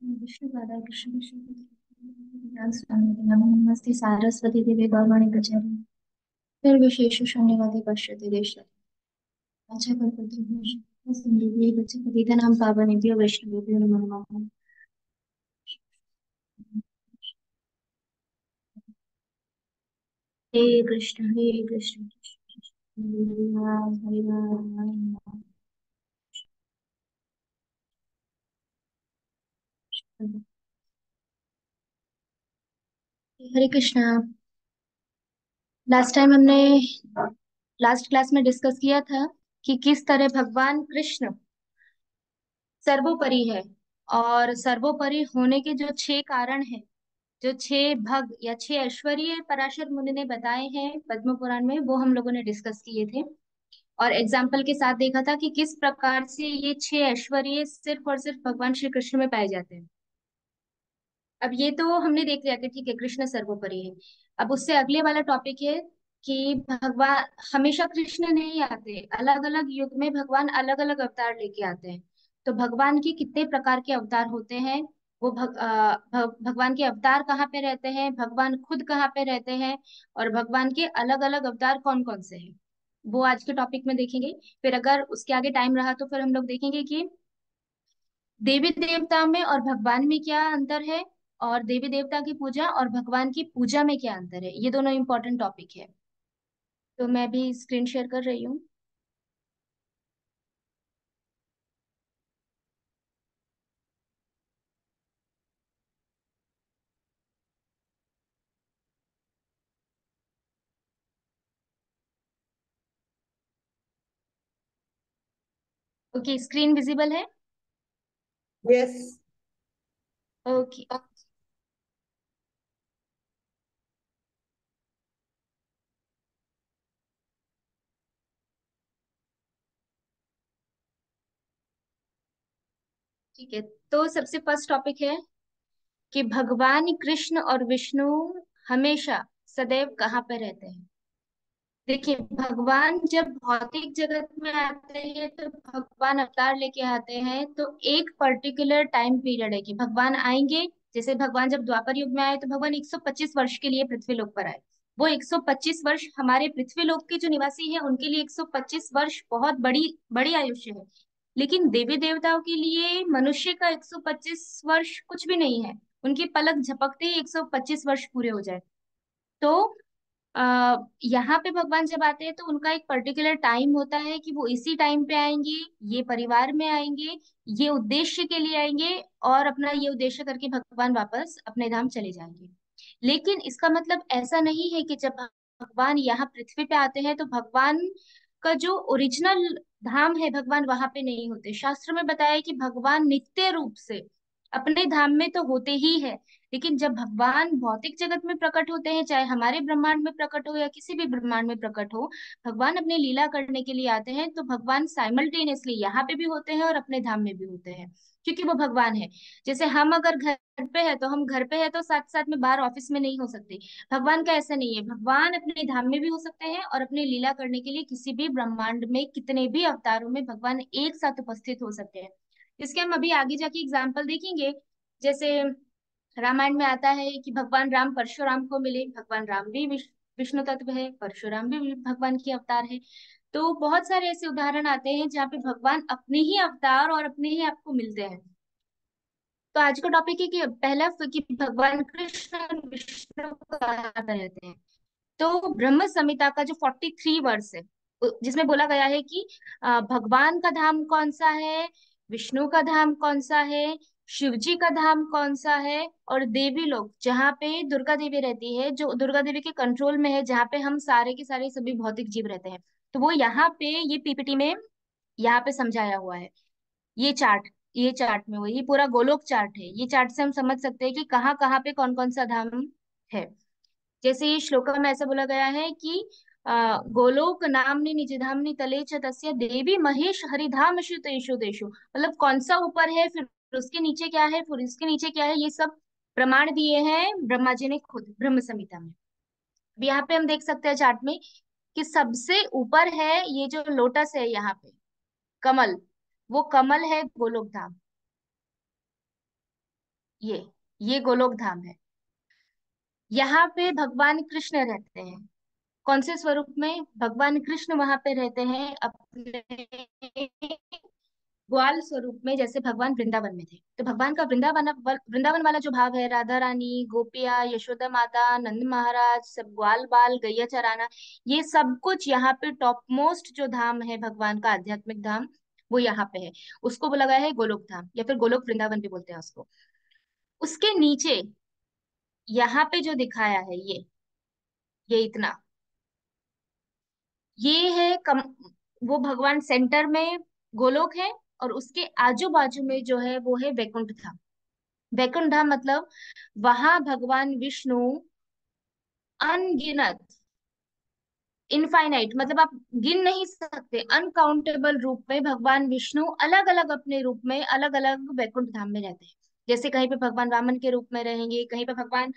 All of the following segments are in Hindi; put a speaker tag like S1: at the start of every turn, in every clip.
S1: विष्णुपादाय कृष्ण नमस्ते सारस्वती देवी गौरवाणी प्रचारि निर्विशेष शून्यवादी पश्यति देश अच्छा कल्पते सिंधुभ्य गच्छति पावनेभ्यो वैष्णवेभ्यो नमो नमः। हे कृष्ण कृष्ण हरे राम हरे राम राम राम। हरे कृष्णा। लास्ट टाइम हमने लास्ट क्लास में डिस्कस किया था कि किस तरह भगवान कृष्ण सर्वोपरि है, और सर्वोपरि होने के जो छह कारण हैं, जो छह भग या छह ऐश्वर्य पराशर मुनि ने बताए हैं पद्म पुराण में, वो हम लोगों ने डिस्कस किए थे। और एग्जाम्पल के साथ देखा था कि किस प्रकार से ये छह ऐश्वर्य सिर्फ और सिर्फ भगवान श्री कृष्ण में पाए जाते हैं। अब ये तो हमने देख लिया कि ठीक है, कृष्ण सर्वोपरि है। अब उससे अगले वाला टॉपिक है कि भगवान हमेशा कृष्ण नहीं आते, अलग अलग युग में भगवान अलग अलग अवतार लेके आते हैं। तो भगवान के कितने प्रकार के अवतार होते हैं, वो भगवान के अवतार कहाँ पे रहते हैं, भगवान खुद कहाँ पे रहते हैं, और भगवान के अलग अलग अवतार कौन कौन से हैं, वो आज के टॉपिक में देखेंगे। फिर अगर उसके आगे टाइम रहा तो फिर हम लोग देखेंगे कि देवी देवता में और भगवान में क्या अंतर है, और देवी देवता की पूजा और भगवान की पूजा में क्या अंतर है। ये दोनों इंपॉर्टेंट टॉपिक है। तो मैं भी स्क्रीन शेयर कर रही हूँ। ओके, स्क्रीन विजिबल है।
S2: यस।
S1: ओके। ठीक है, तो सबसे फर्स्ट टॉपिक है कि भगवान कृष्ण और विष्णु हमेशा सदैव कहाँ पे रहते हैं। देखिए, भगवान जब भौतिक जगत में आते हैं तो भगवान अवतार लेके आते हैं, तो एक पर्टिकुलर टाइम पीरियड है कि भगवान आएंगे। जैसे भगवान जब द्वापर युग में आए तो भगवान 125 वर्ष के लिए पृथ्वी लोक पर आए। वो 125 वर्ष हमारे पृथ्वी लोक के जो निवासी हैं उनके लिए 125 वर्ष बहुत बड़ी बड़ी आयुष्य है। लेकिन देवी देवताओं के लिए मनुष्य का 125 वर्ष कुछ भी नहीं है। उनकी पलक झपकते ही 125 वर्ष पूरे हो जाए। तो यहाँ पे भगवान जब आते हैं तो उनका एक पर्टिकुलर टाइम होता है कि वो इसी टाइम पे आएंगे, ये परिवार में आएंगे, ये उद्देश्य के लिए आएंगे, और अपना ये उद्देश्य करके भगवान वापस अपने धाम चले जाएंगे। लेकिन इसका मतलब ऐसा नहीं है कि जब भगवान यहाँ पृथ्वी पे आते हैं तो भगवान का जो ओरिजिनल धाम है भगवान वहां पे नहीं होते। शास्त्र में बताया है कि भगवान नित्य रूप से अपने धाम में तो होते ही है, लेकिन जब भगवान भौतिक जगत में प्रकट होते हैं, चाहे हमारे ब्रह्मांड में प्रकट हो या किसी भी ब्रह्मांड में प्रकट हो, भगवान अपने लीला करने के लिए आते हैं, तो भगवान साइमल्टेनियसली यहाँ पे भी होते हैं और अपने धाम में भी होते हैं, क्योंकि वो भगवान है। जैसे हम अगर घर पे है तो हम घर पे है तो साथ साथ में बाहर ऑफिस में नहीं हो सकते। भगवान का ऐसा नहीं है, भगवान अपने धाम में भी हो सकते हैं और अपने लीला करने के लिए किसी भी ब्रह्मांड में कितने भी अवतारों में भगवान एक साथ उपस्थित हो सकते हैं। इसके हम अभी आगे जाके एग्जाम्पल देखेंगे। जैसे रामायण में आता है कि भगवान राम परशुराम को मिले। भगवान राम भी विष्णु तत्व है, परशुराम भी भगवान की अवतार है। तो बहुत सारे ऐसे उदाहरण आते हैं जहाँ पे भगवान अपने ही अवतार और अपने ही आप को मिलते हैं। तो आज का टॉपिक है कि पहला कि भगवान कृष्ण और विष्णु कहाँ पे रहते हैं। तो ब्रह्म संहिता का जो 43 वर्स है जिसमें बोला गया है कि भगवान का धाम कौन सा है, विष्णु का धाम कौन सा है, शिव जी का धाम कौन सा है, और देवी लोग जहाँ पे दुर्गा देवी रहती है, जो दुर्गा देवी के कंट्रोल में है, जहाँ पे हम सारे के सारे सभी भौतिक जीव रहते हैं। तो वो यहाँ पे ये पीपीटी में यहाँ पे समझाया हुआ है। ये चार्ट ये चार्ट में वो ये पूरा गोलोक चार्ट है। ये चार्ट से हम समझ सकते हैं कि कहाँ कहाँ पे कौन कौन सा धाम है। जैसे ये श्लोक में ऐसा बोला गया है कि गोलोक नामनि निजधामनि तले च तस्य देवी महेश हरिधाम तेषु देशु, मतलब कौन सा ऊपर है, फिर उसके नीचे क्या है, फिर उसके नीचे क्या है, ये सब प्रमाण दिए हैं ब्रह्मा जी ने खुद ब्रह्म संहिता में। अब यहाँ पे हम देख सकते हैं चार्ट में कि सबसे ऊपर है ये जो लोटस है यहाँ पे, कमल, वो कमल है गोलोक धाम। ये ये गोलोक धाम है। यहाँ पे भगवान कृष्ण रहते हैं। कौन से स्वरूप में? भगवान कृष्ण वहां पे रहते हैं अपने ग्वाल स्वरूप में, जैसे भगवान वृंदावन में थे। तो भगवान का वृंदावन वृंदावन वाला जो भाव है, राधा रानी, गोपिया, यशोदा माता, नंद महाराज, सब ग्वाल बाल, गैया चराना, ये सब कुछ यहाँ पे टॉप मोस्ट जो धाम है भगवान का, आध्यात्मिक धाम, वो यहाँ पे है। उसको बोला गया है गोलोक धाम, या फिर गोलोक वृंदावन भी बोलते हैं उसको। उसके नीचे यहाँ पे जो दिखाया है ये इतना, ये है वो भगवान सेंटर में गोलोक है, और उसके आजू बाजू में जो है वो है वैकुंठ धाम। वैकुंठ धाम मतलब वहां भगवान विष्णु अनगिनत, इनफाइनाइट, मतलब आप गिन नहीं सकते, अनकाउंटेबल रूप में भगवान विष्णु अलग अलग अपने रूप में अलग अलग वैकुंठ धाम में रहते हैं। जैसे कहीं पे भगवान वामन के रूप में रहेंगे, कहीं पे भगवान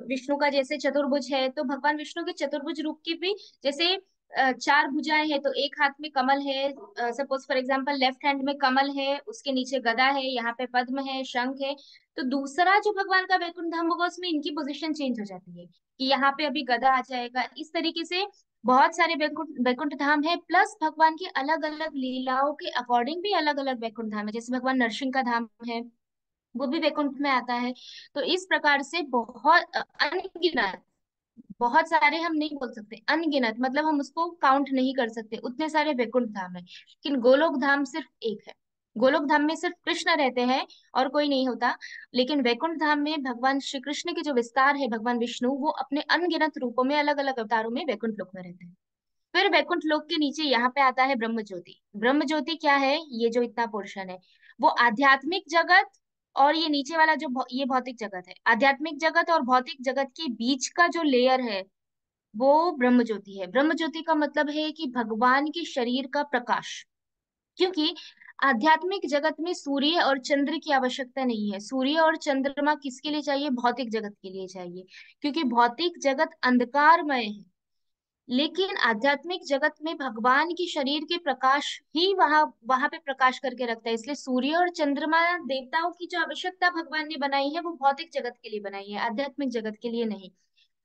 S1: विष्णु का जैसे चतुर्भुज है, तो भगवान विष्णु के चतुर्भुज रूप की भी जैसे चार भुजाएं हैं, तो एक हाथ में कमल है, suppose for example left hand में कमल है, उसके नीचे गदा है, यहाँ पे पद्म है, शंख है। तो दूसरा जो भगवान का वैकुंठ धाम होगा उसमें इनकी पोजीशन चेंज हो जाती है, कि यहाँ पे अभी गदा आ जाएगा, इस तरीके से बहुत सारे वैकुंठ वैकुंठ धाम है। प्लस भगवान की अलग अलग लीलाओं के अकॉर्डिंग भी अलग अलग वैकुंठ धाम है, जैसे भगवान नरसिंह का धाम है, वो भी वैकुंठ में आता है। तो इस प्रकार से बहुत अनगिनत, बहुत सारे हम नहीं बोल सकते, अनगिनत मतलब हम उसको काउंट नहीं कर सकते, उतने सारे वैकुंठ धाम है, लेकिन गोलोक धाम सिर्फ एक है। गोलोक धाम में सिर्फ कृष्ण रहते हैं और कोई नहीं होता। लेकिन वैकुंठ धाम में भगवान श्री कृष्ण के जो विस्तार है, भगवान विष्णु वो अपने अनगिनत रूपों में अलग अलग अवतारों में वैकुंठ लोक में रहते हैं। फिर वैकुंठ लोक के नीचे यहाँ पे आता है ब्रह्म ज्योति। ब्रह्म ज्योति क्या है? ये जो इतना पोर्शन है वो आध्यात्मिक जगत, और ये नीचे वाला जो ये भौतिक जगत है, आध्यात्मिक जगत और भौतिक जगत के बीच का जो लेयर है वो ब्रह्म ज्योति है। ब्रह्म ज्योति का मतलब है कि भगवान के शरीर का प्रकाश। क्योंकि आध्यात्मिक जगत में सूर्य और चंद्र की आवश्यकता नहीं है। सूर्य और चंद्रमा किसके लिए चाहिए? भौतिक जगत के लिए चाहिए, क्योंकि भौतिक जगत अंधकारमय है। लेकिन आध्यात्मिक जगत में भगवान की शरीर के प्रकाश ही वहां वहां पे प्रकाश करके रखता है। इसलिए सूर्य और चंद्रमा देवताओं की जो आवश्यकता भगवान ने बनाई है वो भौतिक जगत के लिए बनाई है, आध्यात्मिक जगत के लिए नहीं।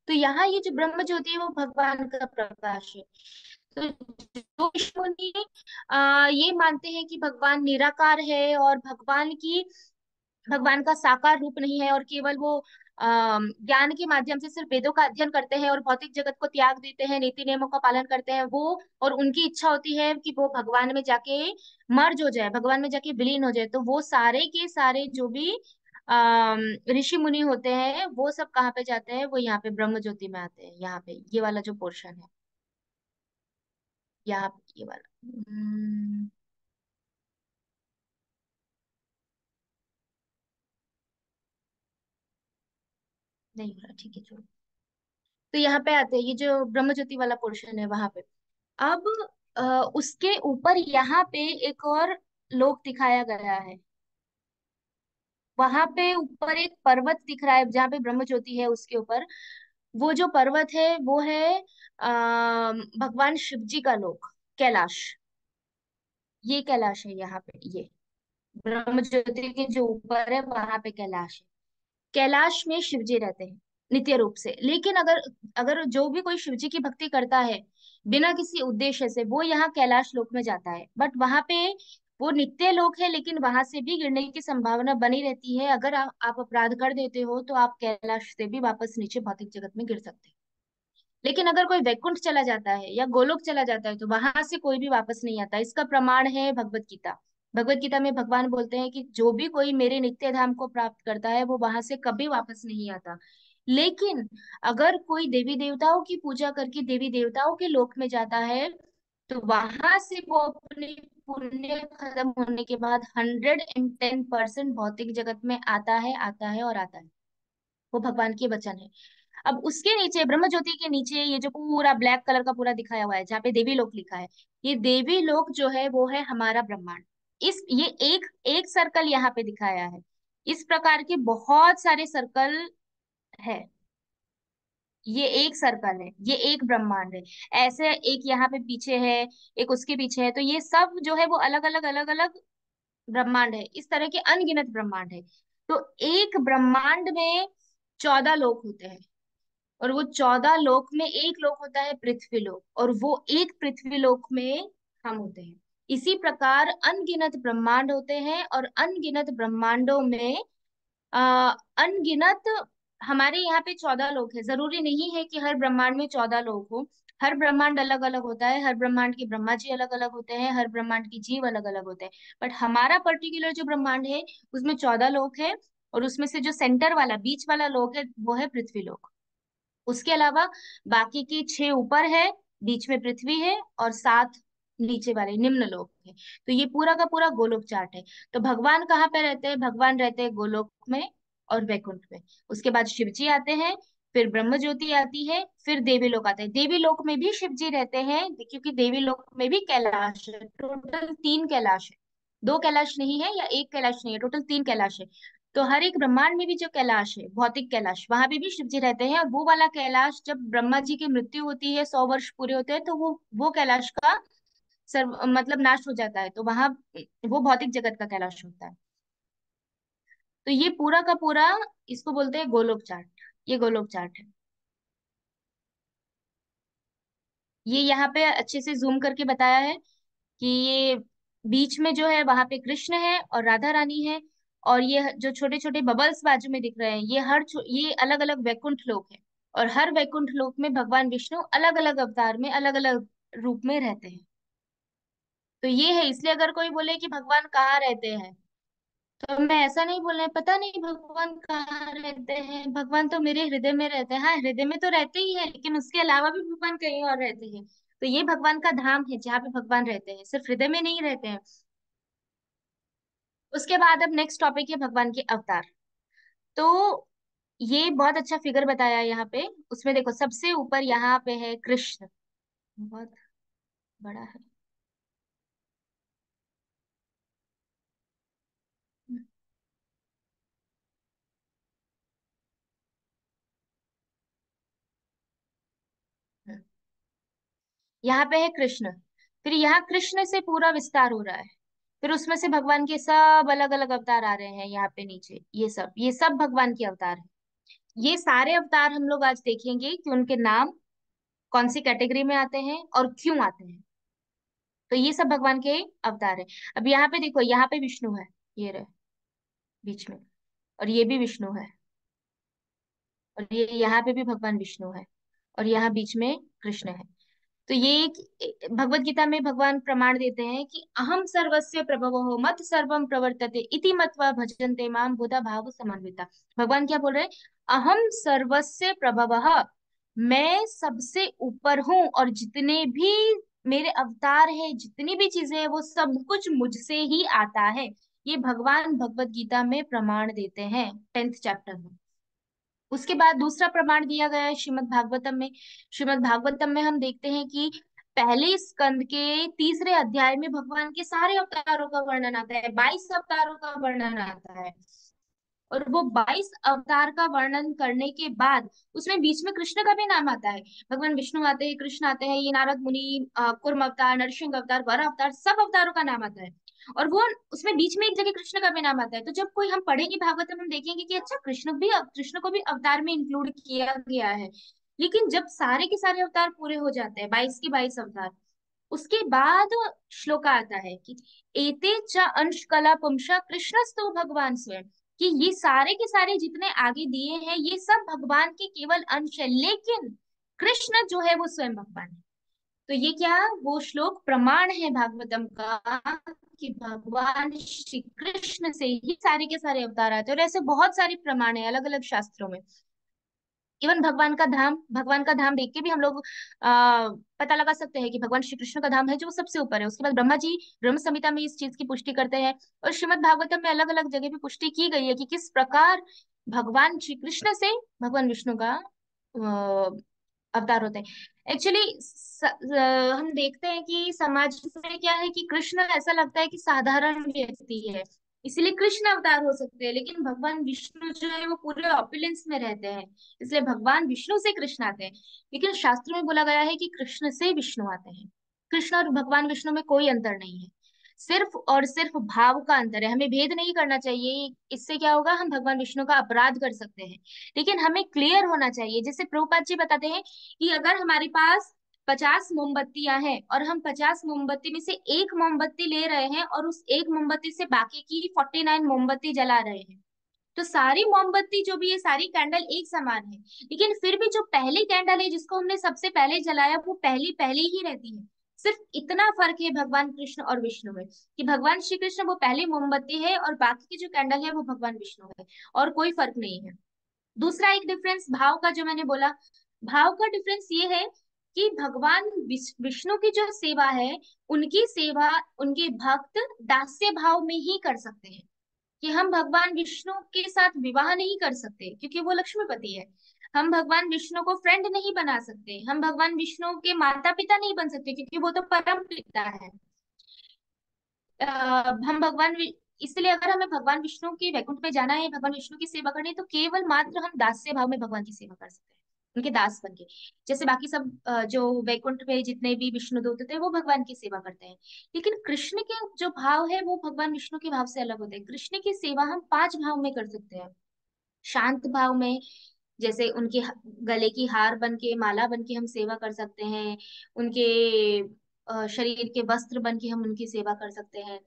S1: तो यहाँ ये जो ब्रह्म ज्योति है वो भगवान का प्रकाश है। तो जो ऋषि मुनि ये मानते हैं कि भगवान निराकार है, और भगवान का साकार रूप नहीं है, और केवल वो ज्ञान के माध्यम से सिर्फ वेदों का अध्ययन करते हैं और भौतिक जगत को त्याग देते हैं, नीति नियमों का पालन करते हैं वो, और उनकी इच्छा होती है कि वो भगवान में जाके मर्ज हो जाए, भगवान में जाके विलीन हो जाए। तो वो सारे के सारे जो भी ऋषि मुनि होते हैं वो सब कहाँ पे जाते हैं? वो यहाँ पे ब्रह्म ज्योति में आते हैं। यहाँ पे ये वाला जो पोर्शन है, यहाँ पे ये वाला नहीं हो रहा, ठीक है छोड़ो। तो यहाँ पे आते हैं, ये जो ब्रह्म ज्योति वाला पोर्शन है वहां पे। अब अ, उसके ऊपर यहाँ पे एक और लोक दिखाया गया है। वहां पे ऊपर एक पर्वत दिख रहा है, जहाँ पे ब्रह्म ज्योति है उसके ऊपर। वो जो पर्वत है वो है भगवान शिव जी का लोक, कैलाश। ये कैलाश है यहाँ पे, ये ब्रह्म ज्योति के जो ऊपर है वहां पे कैलाश है। कैलाश में शिव जी रहते हैं नित्य रूप से। लेकिन अगर अगर जो भी कोई शिव जी की भक्ति करता है बिना किसी उद्देश्य से, वो यहाँ कैलाश लोक में जाता है। बट वहां पे वो नित्य लोक है, लेकिन वहां से भी गिरने की संभावना बनी रहती है। अगर आप अपराध कर देते हो तो आप कैलाश से भी वापस नीचे भौतिक जगत में गिर सकते हैं। लेकिन अगर कोई वैकुंठ चला जाता है या गोलोक चला जाता है तो वहां से कोई भी वापस नहीं आता। इसका प्रमाण है भगवत गीता। भगवत गीता में भगवान बोलते हैं कि जो भी कोई मेरे नित्य धाम को प्राप्त करता है वो वहां से कभी वापस नहीं आता। लेकिन अगर कोई देवी देवताओं की पूजा करके देवी देवताओं के लोक में जाता है तो वहां से वो अपने पुण्य खत्म होने के बाद 110% भौतिक जगत में आता है, आता है और आता है। वो भगवान के वचन है। अब उसके नीचे ब्रह्म ज्योति के नीचे ये जो पूरा ब्लैक कलर का पूरा दिखाया हुआ है, जहाँ पे देवी लोक लिखा है, ये देवी लोक जो है वो है हमारा ब्रह्मांड। इस ये एक एक सर्कल यहाँ पे दिखाया है। इस प्रकार के बहुत सारे सर्कल है। ये एक सर्कल है, ये एक ब्रह्मांड है। ऐसे एक यहाँ पे पीछे है, एक उसके पीछे है, तो ये सब जो है वो अलग अलग अलग अलग ब्रह्मांड है। इस तरह के अनगिनत ब्रह्मांड है। तो एक ब्रह्मांड में 14 लोक होते हैं, और वो 14 लोक में एक लोक होता है पृथ्वी लोक, और वो एक पृथ्वी लोक में हम होते हैं। इसी प्रकार अनगिनत ब्रह्मांड होते हैं, और अनगिनत ब्रह्मांडों में अनगिनत हमारे यहाँ पे 14 लोक है। जरूरी नहीं है कि हर ब्रह्मांड में 14 लोक हो। हर ब्रह्मांड अलग अलग होता है, हर ब्रह्मांड के ब्रह्मा जी अलग अलग होते हैं, हर ब्रह्मांड के जीव अलग अलग होते हैं। बट हमारा पर्टिकुलर जो ब्रह्मांड है उसमें 14 लोक है, और उसमें से जो सेंटर वाला बीच वाला लोक है वो है पृथ्वी लोक। उसके अलावा बाकी की 6 ऊपर है, बीच में पृथ्वी है, और 7 नीचे वाले निम्न लोक है। तो ये पूरा का पूरा गोलोक चार्ट है। तो भगवान कहाँ पे रहते हैं? भगवान रहते हैं गोलोक में और वैकुंठ में। उसके बाद शिव जी आते हैं, फिर ब्रह्म ज्योति आती है, फिर देवी लोक आते हैं। देवी लोक में भी शिव जी रहते हैं, क्योंकि देवी लोक में भी कैलाश है। टोटल 3 कैलाश है, 2 कैलाश नहीं है या एक कैलाश नहीं है, टोटल 3 कैलाश है। तो हर एक ब्रह्मांड में भी जो कैलाश है, भौतिक कैलाश, वहां पे भी शिव जी रहते हैं। और वो वाला कैलाश जब ब्रह्मा जी की मृत्यु होती है, 100 वर्ष पूरे होते हैं, तो वो कैलाश का सर्व मतलब नाश हो जाता है, तो वहां वो भौतिक जगत का कैलाश होता है। तो ये पूरा का पूरा, इसको बोलते हैं गोलोक चार्ट। ये गोलोक चार्ट है। ये यहाँ पे अच्छे से जूम करके बताया है कि ये बीच में जो है वहां पे कृष्ण है और राधा रानी है। और ये जो छोटे छोटे बबल्स बाजू में दिख रहे हैं, ये ये अलग अलग वैकुंठ लोक है। और हर वैकुंठ लोक में भगवान विष्णु अलग अलग अवतार में अलग अलग रूप में रहते हैं। तो ये है, इसलिए अगर कोई बोले कि भगवान कहाँ रहते हैं, तो मैं ऐसा नहीं बोलना है पता नहीं भगवान कहाँ रहते हैं। भगवान तो मेरे हृदय में रहते हैं। हाँ, हृदय में तो रहते ही है, लेकिन उसके अलावा भी भगवान कहीं और रहते हैं। तो ये भगवान का धाम है जहाँ पे भगवान रहते हैं, सिर्फ हृदय में नहीं रहते हैं। उसके बाद अब नेक्स्ट टॉपिक है भगवान के अवतार। तो ये बहुत अच्छा फिगर बताया है यहाँ पे। उसमें देखो सबसे ऊपर यहाँ पे है कृष्ण, बहुत बड़ा है। यहाँ पे है कृष्ण, फिर यहाँ कृष्ण से पूरा विस्तार हो रहा है। फिर उसमें से भगवान के सब अलग अलग अवतार आ रहे हैं यहाँ पे नीचे। ये सब भगवान के अवतार हैं। ये सारे अवतार हम लोग आज देखेंगे कि उनके नाम कौन सी कैटेगरी में आते हैं और क्यों आते हैं। तो ये सब भगवान के अवतार है। अब यहाँ पे देखो, यहाँ पे विष्णु है, ये रहे बीच में, और ये भी विष्णु है, और ये यहाँ पे भी भगवान विष्णु है, और यहाँ बीच में कृष्ण है। तो ये एक भगवत गीता में भगवान प्रमाण देते हैं कि अहम सर्वस्य प्रभवो मत सर्वम प्रवर्तते इति मत्वा भजन्ते माम बुधा भाव समन्विता। भगवान क्या बोल रहे हैं? अहम सर्वस्य प्रभवः, मैं सबसे ऊपर हूँ, और जितने भी मेरे अवतार है, जितनी भी चीजें हैं, वो सब कुछ मुझसे ही आता है। ये भगवान भगवत गीता में प्रमाण देते हैं 10th चैप्टर में। उसके बाद दूसरा प्रमाण दिया गया है श्रीमद् भागवतम में। श्रीमद् भागवतम में हम देखते हैं कि पहले स्कंद के तीसरे अध्याय में भगवान के सारे अवतारों का वर्णन आता है, 22 अवतारों का वर्णन आता है। और वो 22 अवतार का वर्णन करने के बाद उसमें बीच में कृष्ण का भी नाम आता है। भगवान विष्णु आते हैं, कृष्ण आते हैं, ये नारद मुनि, कूर्म अवतार, नरसिंह अवतार, वर अवतार, सब अवतारों का नाम आता है। और वो उसमें बीच में एक जगह कृष्ण का भी नाम आता है। तो जब कोई हम पढ़ेंगे भागवत में, हम देखेंगे कि अच्छा, कृष्ण को भी अवतार में इंक्लूड किया गया है। लेकिन जब सारे के सारे अवतार पूरे हो जाते हैं, 22 के 22 अवतार, उसके बाद श्लोका आता है कि एते च अंश कला पुंसा कृष्णस्तु भगवान स्वयं। कि ये सारे के सारे जितने आगे दिए हैं, ये सब भगवान के केवल अंश है, लेकिन कृष्ण जो है वो स्वयं भगवान है। तो ये क्या, वो श्लोक प्रमाण है भागवतम का कि भगवान श्री कृष्ण से ही सारे के सारे अवतार आते हैं। और ऐसे बहुत सारे प्रमाण है अलग अलग शास्त्रों में। इवन भगवान का धाम देख के भी हम लोग पता लगा सकते हैं कि भगवान श्री कृष्ण का धाम है जो सबसे ऊपर है। उसके बाद ब्रह्मा जी ब्रह्म संहिता में इस चीज की पुष्टि करते हैं। और श्रीमद् भागवतम में अलग अलग जगह भी पुष्टि की गई है कि किस प्रकार भगवान श्री कृष्ण से भगवान विष्णु का अवतार होते हैं। एक्चुअली हम देखते हैं कि समाज में क्या है कि कृष्ण ऐसा लगता है कि साधारण व्यक्ति है, इसीलिए कृष्ण अवतार हो सकते हैं। लेकिन भगवान विष्णु जो है वो पूरे ऑपुलेंस में रहते हैं, इसलिए भगवान विष्णु से कृष्ण आते हैं। लेकिन शास्त्रों में बोला गया है कि कृष्ण से विष्णु आते हैं। कृष्ण और भगवान विष्णु में कोई अंतर नहीं है। सिर्फ और सिर्फ भाव का अंतर है, हमें भेद नहीं करना चाहिए। इससे क्या होगा, हम भगवान विष्णु का अपराध कर सकते हैं। लेकिन हमें क्लियर होना चाहिए, जैसे प्रभुपाद जी बताते हैं कि अगर हमारे पास 50 मोमबत्तियां हैं और हम 50 मोमबत्ती में से एक मोमबत्ती ले रहे हैं और उस एक मोमबत्ती से बाकी की 49 मोमबत्ती जला रहे हैं, तो सारी मोमबत्ती जो भी है, सारी कैंडल एक समान है। लेकिन फिर भी जो पहली कैंडल है जिसको हमने सबसे पहले जलाया, वो पहली पहली ही रहती है। सिर्फ इतना फर्क है भगवान कृष्ण और विष्णु में, कि भगवान श्री कृष्ण वो पहली मोमबत्ती है और बाकी की जो कैंडल है वो भगवान विष्णु है, और कोई फर्क नहीं है। दूसरा एक डिफरेंस भाव का जो मैंने बोला, भाव का डिफरेंस ये है कि भगवान विष्णु की जो सेवा है, उनकी सेवा उनके भक्त दास्य भाव में ही कर सकते हैं। कि हम भगवान विष्णु के साथ विवाह नहीं कर सकते क्योंकि वो लक्ष्मीपति है। हम भगवान विष्णु को फ्रेंड नहीं बना सकते, हम भगवान विष्णु के माता पिता नहीं बन सकते क्योंकि वो तो परम पिता है। हम इसलिए अगर हमें भगवान विष्णु के वैकुंठ में जाना है, भगवान विष्णु की सेवा करनी है, तो केवल मात्र हम दास्य भाव में भगवान की सेवा कर सकते हैं, उनके दास बन के। जैसे बाकी सब जो वैकुंठ में जितने भी विष्णु दूत थे वो भगवान की सेवा करते हैं। लेकिन कृष्ण के जो भाव है वो भगवान विष्णु के भाव से अलग होते हैं। कृष्ण की सेवा हम 5 भाव में कर सकते हैं। शांत भाव में, जैसे उनके गले की हार बन के, माला बन के हम सेवा कर सकते हैं। उनके शरीर के वस्त्र बन के हम उनकी सेवा कर सकते हैं।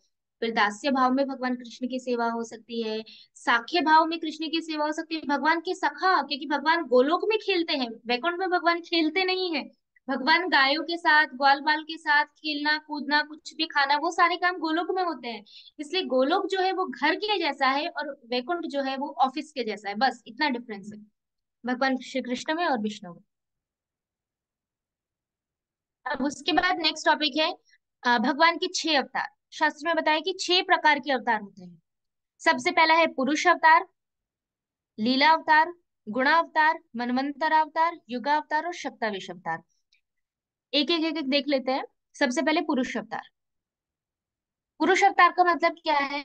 S1: फिर दास्य भाव में भगवान कृष्ण की सेवा हो सकती है। साख्य भाव में कृष्ण की सेवा हो सकती है, भगवान के सखा, क्योंकि भगवान गोलोक में खेलते हैं, वैकुंठ में भगवान खेलते नहीं है। भगवान गायों के साथ, ग्वाल बाल के साथ खेलना कूदना, कुछ भी खाना, वो सारे काम गोलोक में होते हैं। इसलिए गोलोक जो है वो घर के जैसा है और वैकुंठ जो है वो ऑफिस के जैसा है, बस इतना डिफरेंस है भगवान श्री कृष्ण में और विष्णु में। अब उसके बाद नेक्स्ट टॉपिक है भगवान के 6 अवतार। शास्त्र में बताया कि 6 प्रकार के अवतार होते हैं। सबसे पहला है पुरुष अवतार, लीला अवतार, गुणावतार, मनवंतर युगा अवतार और शक्तावेश अवतार। एक एक देख लेते हैं। सबसे पहले पुरुष अवतार। पुरुष अवतार का मतलब क्या है?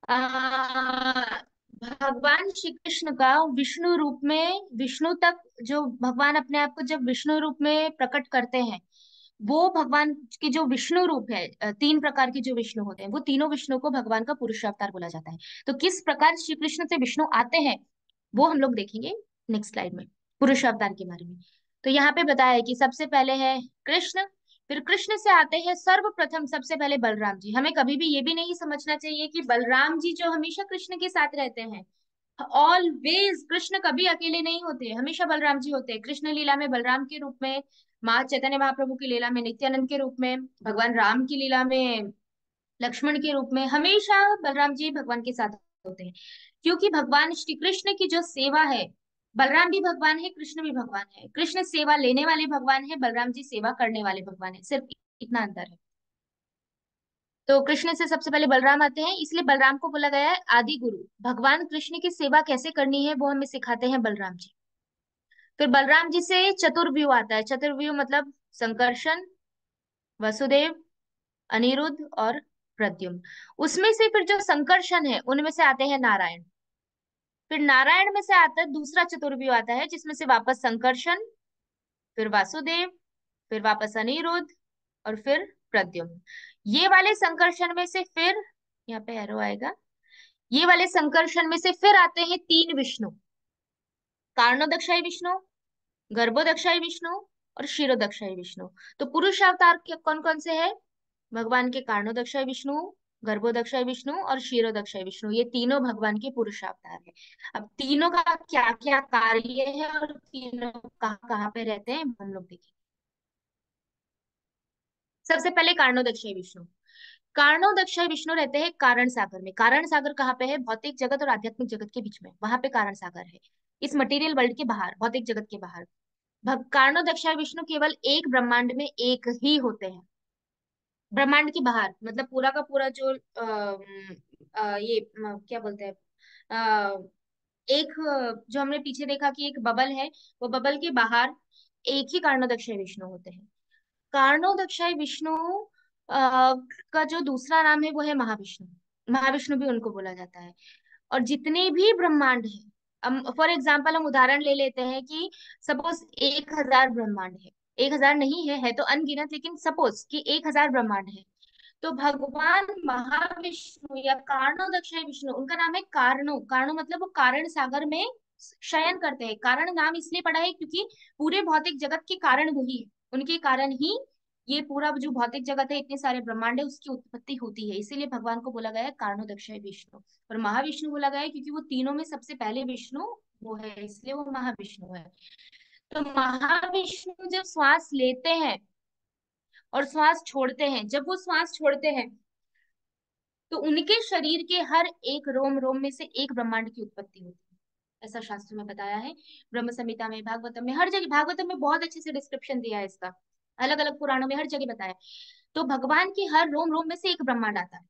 S1: आ, भगवान श्री कृष्ण का विष्णु रूप में, विष्णु तक जो भगवान अपने आप को जब विष्णु रूप में प्रकट करते हैं, वो भगवान की जो विष्णु रूप है, 3 प्रकार के जो विष्णु होते हैं, वो तीनों विष्णु को भगवान का पुरुष अवतार बोला जाता है। तो किस प्रकार श्री कृष्ण से विष्णु आते हैं वो हम लोग देखेंगे नेक्स्ट स्लाइड में, पुरुष अवतार के बारे में। तो यहाँ पे बताया है कि सबसे पहले है कृष्ण। फिर कृष्ण से आते हैं सर्वप्रथम सबसे पहले बलराम जी। हमें कभी भी ये भी नहीं समझना चाहिए कि बलराम जी जो हमेशा कृष्ण के साथ रहते हैं, ऑलवेज कृष्ण कभी अकेले नहीं होते, हमेशा बलराम जी होते हैं। कृष्ण लीला में बलराम के रूप में, माँ चैतन्य महाप्रभु की लीला में नित्यानंद के रूप में, भगवान राम की लीला में लक्ष्मण के रूप में, हमेशा बलराम जी भगवान के साथ होते हैं। क्योंकि भगवान श्री कृष्ण की जो सेवा है, बलराम भी भगवान है, कृष्ण भी भगवान है। कृष्ण सेवा लेने वाले भगवान है, बलराम जी सेवा करने वाले भगवान है, सिर्फ इतना अंतर है। तो कृष्ण से सबसे पहले बलराम आते हैं, इसलिए बलराम को बोला गया है आदि गुरु। भगवान कृष्ण की सेवा कैसे करनी है वो हमें सिखाते हैं बलराम जी। फिर बलराम जी से चतुर्व्यूह आता है। चतुर्व्यूह मतलब संकर्षण, वसुदेव, अनिरुद्ध और प्रद्युम्न। उसमें से फिर जो संकर्षण है उनमें से आते हैं नारायण। फिर नारायण में से आता है दूसरा चतुर्व्यूह आता है, जिसमें से वापस संकर्षण, फिर वासुदेव, फिर वापस अनिरुद्ध और फिर प्रद्युम्न। ये वाले संकर्षण में से फिर, यहाँ पे एरो आएगा, ये वाले संकर्षण में से फिर आते हैं 3 विष्णु। कारणोदक्षाई विष्णु, गर्भोदक्षाई विष्णु और क्षीरोदक्षाई विष्णु। तो पुरुष अवतार के कौन कौन से हैं? भगवान के कारणोदक्षाई विष्णु, गर्भोदक्षाई विष्णु और क्षीरोदक्षाई विष्णु, ये तीनों भगवान के पुरुष अवतार है। अब तीनों का क्या क्या कार्य है और तीनों कहाँ कहाँ पे रहते हैं हम लोग देखेंगे। सबसे पहले कारणोदक्षाई विष्णु। कारणोदक्षाई विष्णु रहते हैं कारण सागर में। कारण सागर कहाँ पे है? भौतिक जगत और आध्यात्मिक जगत के बीच में, वहां पे कारण सागर है। इस मटेरियल वर्ल्ड के बाहर, भौतिक जगत के बाहर। कारणोदक्षाई विष्णु केवल एक ब्रह्मांड में एक ही होते हैं। ब्रह्मांड के बाहर मतलब पूरा का पूरा जो क्या बोलते हैं, एक जो हमने पीछे देखा कि एक बबल है, वो बबल के बाहर एक ही कारणोदक्षाई विष्णु होते हैं। कारणोदक्षाई विष्णु का जो दूसरा नाम है वो है महाविष्णु। महाविष्णु भी उनको बोला जाता है। और जितने भी ब्रह्मांड है, फॉर एग्जाम्पल हम उदाहरण ले लेते हैं कि सपोज 1000 ब्रह्मांड है। 1000 नहीं है, है तो अनगिनत, लेकिन सपोज कि 1000 ब्रह्मांड है। तो भगवान महाविष्णु या कारणोदक्षाय विष्णु, उनका नाम है कारणो। कारणो मतलब वो कारण सागर में शयन करते हैं। कारण नाम इसलिए पड़ा है क्योंकि पूरे भौतिक जगत के कारण वही है, उनके कारण ही ये पूरा जो भौतिक जगत है, इतने सारे ब्रह्मांड है, उसकी उत्पत्ति होती है। इसीलिए भगवान को बोला गया है कारणोदक्षाय विष्णु। और महाविष्णु बोला गया है क्योंकि वो तीनों में सबसे पहले विष्णु वो है, इसलिए वो महाविष्णु है। तो महाविष्णु जब श्वास लेते हैं और श्वास छोड़ते हैं, जब वो श्वास छोड़ते हैं तो उनके शरीर के हर एक रोम रोम में से एक ब्रह्मांड की उत्पत्ति होती है। ऐसा शास्त्र में बताया है, ब्रह्म संहिता में, भागवतम में, हर जगह। भागवतम में बहुत अच्छे से डिस्क्रिप्शन दिया है इसका, अलग अलग पुराणों में हर जगह बताया है। तो भगवान की हर रोम रोम में से एक ब्रह्मांड आता है।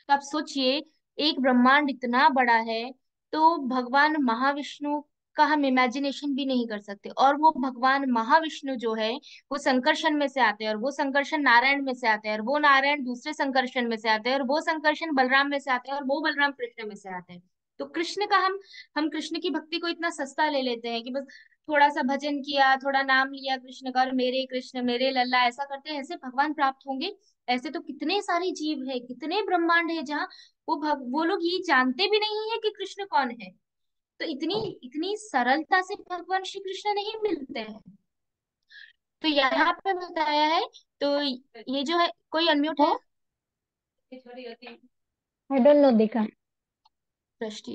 S1: तो आप सोचिए, एक ब्रह्मांड इतना बड़ा है, तो भगवान महाविष्णु का हम इमेजिनेशन भी नहीं कर सकते। और वो भगवान महाविष्णु जो है, वो संकर्षण में से आते हैं, और वो संकर्षण नारायण में से आते हैं, और वो नारायण दूसरे संकर्षण में से आते हैं, और वो संकर्षण बलराम में से आते हैं, और वो बलराम कृष्ण में से आते हैं। तो कृष्ण का हम कृष्ण की भक्ति को इतना सस्ता ले लेते हैं कि बस थोड़ा सा भजन किया, थोड़ा नाम लिया कृष्ण का, और मेरे कृष्ण मेरे लल्ला ऐसा करते हैं, ऐसे भगवान प्राप्त होंगे? ऐसे तो कितने सारे जीव है, कितने ब्रह्मांड है, जहाँ वो लोग ये जानते भी नहीं है कि कृष्ण कौन है। तो इतनी इतनी सरलता से भगवान श्री कृष्ण नहीं मिलते हैं। तो यहाँ पे बताया है। तो ये जो है, कोई अनम्यूट है?
S2: हाँ, आई डोंट नो देखा।
S1: दृष्टि।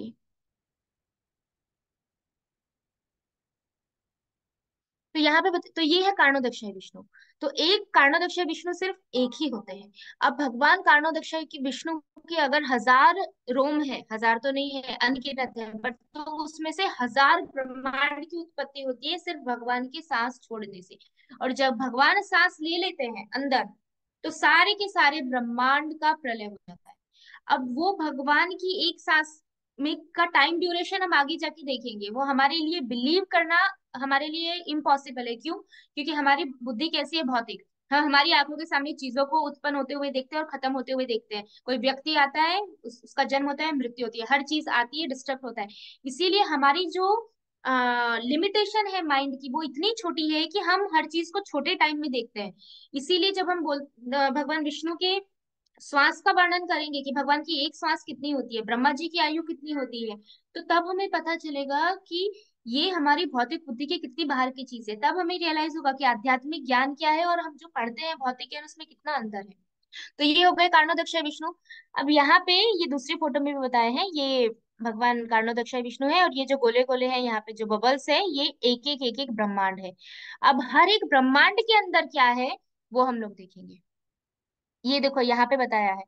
S1: तो यहाँ पे तो ये है कारणोदक्षय विष्णु। तो एक कारणोदक्षय विष्णु सिर्फ एक ही होते हैं। अब भगवान कारणोदक्षय की विष्णु के अगर 1000 रोम है, 1000 तो नहीं है, अनगिनत है, बट तो उसमें से 1000 ब्रह्मांड की उत्पत्ति होती है सिर्फ भगवान की सांस छोड़ने से। और जब भगवान सांस ले लेते हैं अंदर, तो सारे के सारे ब्रह्मांड का प्रलय हो जाता है। अब वो भगवान की एक सांस में का टाइम ड्यूरेशन हम आगे जाके देखेंगे, वो हमारे लिए बिलीव करना हमारे लिए इम्पॉसिबल है। क्यों? क्योंकि हमारी बुद्धि कैसी है, भौतिक। हम हमारी आंखों के सामने चीजों को उत्पन्न होते हुए देखते हैं और खत्म होते हुए देखते हैं। कोई व्यक्ति आता है, उसका जन्म होता है, मृत्यु होती है, हर चीज आती है, डिस्ट्रक्ट होता है। इसीलिए हमारी जो लिमिटेशन है माइंड की, वो इतनी छोटी है कि हम हर चीज को छोटे टाइम में देखते हैं। इसीलिए जब हम भगवान विष्णु के श्वास का वर्णन करेंगे कि भगवान की एक श्वास कितनी होती है, ब्रह्मा जी की आयु कितनी होती है, तो तब हमें पता चलेगा कि ये हमारी भौतिक बुद्धि के कितनी बाहर की चीज है। तब हमें रियलाइज होगा कि आध्यात्मिक ज्ञान क्या है और हम जो पढ़ते हैं भौतिक ज्ञान, उसमें कितना अंतर है। तो ये हो गए कारणोदक्षय विष्णु। अब यहाँ पे ये दूसरी फोटो में भी बताए हैं, ये भगवान कारणोदक्षय विष्णु है, और ये जो गोले गोले हैं यहाँ पे जो बबल्स है, ये एक एक ब्रह्मांड है। अब हर एक ब्रह्मांड के अंदर क्या है, वो हम लोग देखेंगे। ये देखो यहाँ पे बताया है,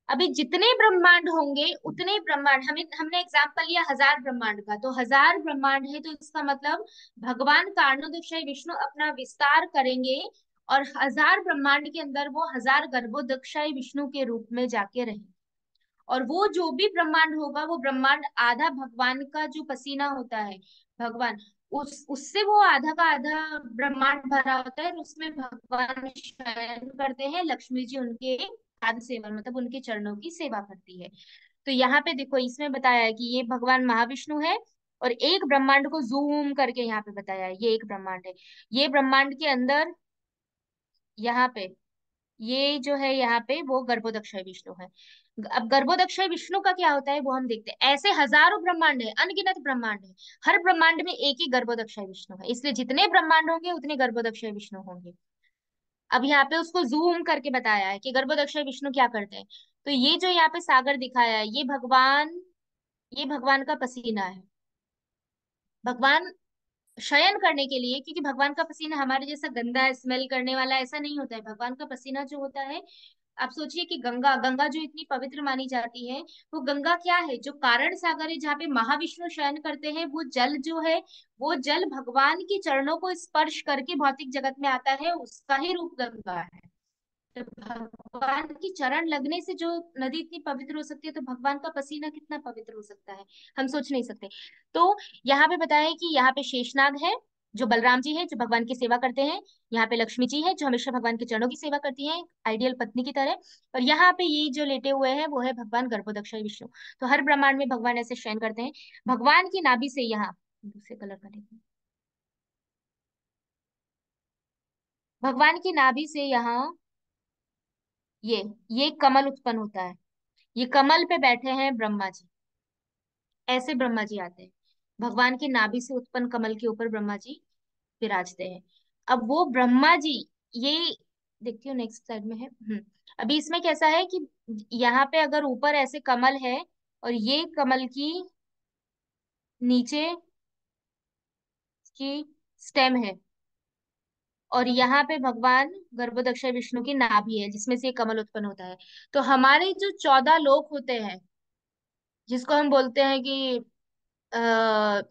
S1: अभी जितने ब्रह्मांड होंगे उतने ब्रह्मांड, हमने एग्जाम्पल लिया 1000 ब्रह्मांड का, तो 1000 ब्रह्मांड है, तो इसका मतलब भगवान कारणोदक्षय विष्णु अपना विस्तार करेंगे, और 1000 ब्रह्मांड के अंदर वो 1000 गर्भोदक्षय विष्णु के रूप में जाके रहेंगे। और वो जो भी ब्रह्मांड होगा, वो ब्रह्मांड आधा भगवान का जो पसीना होता है, भगवान उससे वो आधा का आधा ब्रह्मांड भरा होता है, और उसमें भगवान शयन करते हैं, लक्ष्मी जी उनके पाद सेवन मतलब उनके चरणों की सेवा करती है। तो यहाँ पे देखो, इसमें बताया है कि ये भगवान महाविष्णु है, और एक ब्रह्मांड को जूम करके यहाँ पे बताया है, ये एक ब्रह्मांड है। ये ब्रह्मांड के अंदर यहाँ पे, ये जो है यहाँ पे वो गर्भोदक्षय विष्णु है। अब गर्भोदक्षय विष्णु का क्या होता है वो हम देखते हैं। ऐसे हजारों ब्रह्मांड है, अनगिनत ब्रह्मांड है, हर ब्रह्मांड में एक ही गर्भोदक्षय विष्णु है, इसलिए जितने ब्रह्मांड होंगे उतने गर्भोदक्षय विष्णु होंगे। अब यहाँ पे उसको जूम करके बताया है कि गर्भोदक्षय विष्णु क्या करते हैं। तो ये जो यहाँ पे सागर दिखाया है, ये भगवान का पसीना है। भगवान शयन करने के लिए, क्योंकि भगवान का पसीना हमारे जैसा गंदा स्मेल करने वाला ऐसा नहीं होता है। भगवान का पसीना जो होता है, आप सोचिए कि गंगा गंगा जो इतनी पवित्र मानी जाती है, वो गंगा क्या है, जो कारण सागर है जहाँ पे महाविष्णु शयन करते हैं, वो जल जो है, वो जल भगवान के चरणों को स्पर्श करके भौतिक जगत में आता है, उसका ही रूप गंगा है। तो भगवान की चरण लगने से जो नदी इतनी पवित्र हो सकती है, तो भगवान का पसीना कितना पवित्र हो सकता है, हम सोच नहीं सकते। तो यहाँ पे बताया है कि यहाँ पे शेषनाग है, जो बलराम जी है, जो भगवान की सेवा करते हैं। यहाँ पे लक्ष्मी जी है, जो हमेशा भगवान के चरणों की सेवा करती हैं, आइडियल पत्नी की तरह। और यहाँ पे ये जो लेटे हुए हैं, वो है भगवान गर्भोदक्षय विष्णु। तो हर ब्रह्मांड में भगवान ऐसे शयन करते हैं। भगवान की नाभि से यहाँ, दूसरे कलर का देखिए, भगवान की नाभि से यहाँ ये ये कमल उत्पन्न होता है। ये कमल पे बैठे हैं ब्रह्मा जी। ऐसे ब्रह्मा जी आते हैं। भगवान की नाभि से उत्पन्न कमल के ऊपर ब्रह्मा जी विराजते हैं। अब वो ब्रह्मा जी, ये देखती हूँ नेक्स्ट स्लाइड में है। अभी इसमें कैसा है कि यहाँ पे अगर ऊपर ऐसे कमल है और ये कमल की नीचे की स्टेम है, और यहाँ पे भगवान गर्भोदक्ष विष्णु की नाभि है जिसमें से ये कमल उत्पन्न होता है। तो हमारे जो 14 लोक होते हैं, जिसको हम बोलते हैं कि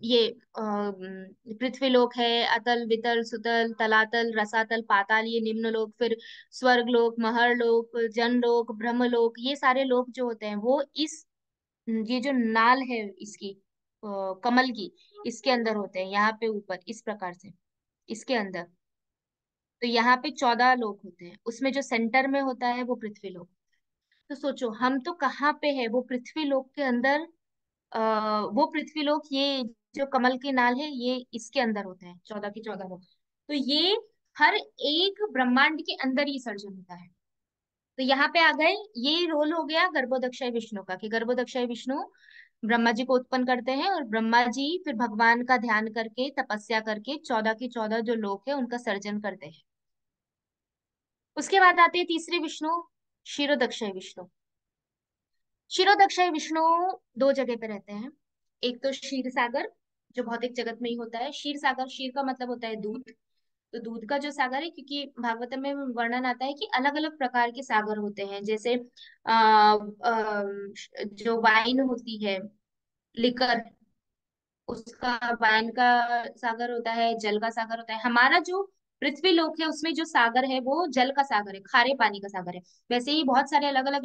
S1: ये पृथ्वी लोक है, अतल वितल सुतल तलातल रसातल पाताल, ये निम्न लोक, फिर स्वर्ग लोक, महर लोक, जन लोक, ब्रह्म लोक, ये सारे लोक जो होते हैं वो इस ये जो नाल है इसकी कमल की, इसके अंदर होते हैं, यहाँ पे ऊपर इस प्रकार से इसके अंदर। तो यहाँ पे 14 लोक होते हैं, उसमें जो सेंटर में होता है वो पृथ्वी लोक। तो सोचो हम तो कहाँ पे है, वो पृथ्वी लोक के अंदर। वो पृथ्वीलोक, ये जो कमल के नाल है ये इसके अंदर होते हैं, 14 की 14 लोग। तो ये हर एक ब्रह्मांड के अंदर ही सर्जन होता है। तो यहाँ पे आ गए, ये रोल हो गया गर्भोदक्षय विष्णु का, कि गर्भोदक्षय विष्णु ब्रह्मा जी को उत्पन्न करते हैं और ब्रह्मा जी फिर भगवान का ध्यान करके तपस्या करके 14 की 14 जो लोक है उनका सर्जन करते हैं। उसके बाद आते हैं तीसरे विष्णु, क्षीरोदक्षय विष्णु। क्षीरोदक्षय विष्णु दो जगह पे रहते हैं। एक तो क्षीर सागर, जो भौतिक जगत में ही होता है। क्षीर सागर, क्षीर का मतलब होता है दूध। तो दूध का जो सागर है, क्योंकि भागवतम में वर्णन आता है कि अलग अलग प्रकार के सागर होते हैं, जैसे जो वाइन होती है, लिकर, उसका वाइन का सागर होता है, जल का सागर होता है। हमारा जो पृथ्वी लोक है उसमें जो सागर है वो जल का सागर है, खारे पानी का सागर है। वैसे ही बहुत सारे अलग अलग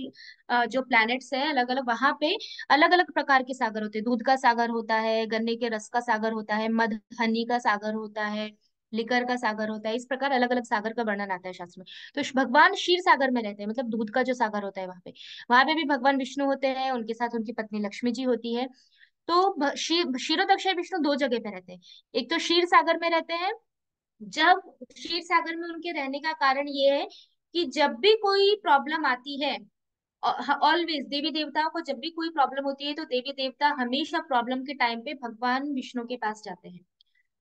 S1: जो प्लैनेट्स है अलग अलग, वहां पे अलग अलग प्रकार के सागर होते हैं। दूध का सागर होता है, गन्ने के रस का सागर होता है, मध हनी का सागर होता है, लिकर का सागर होता है। इस प्रकार अलग अलग सागर का वर्णन आता है शास्त्र में। तो भगवान क्षीर सागर में रहते हैं, मतलब दूध का जो सागर होता है वहां पे भी भगवान विष्णु होते हैं, उनके साथ उनकी पत्नी लक्ष्मी जी होती है। तो क्षीरोदक्षय विष्णु दो जगह पे रहते हैं। एक तो क्षीर सागर में रहते हैं। जब क्षीर सागर में उनके रहने का कारण ये है कि जब भी कोई प्रॉब्लम आती है, ऑलवेज देवी देवताओं को जब भी कोई प्रॉब्लम होती है तो देवी देवता हमेशा प्रॉब्लम के टाइम पे भगवान विष्णु के पास जाते हैं।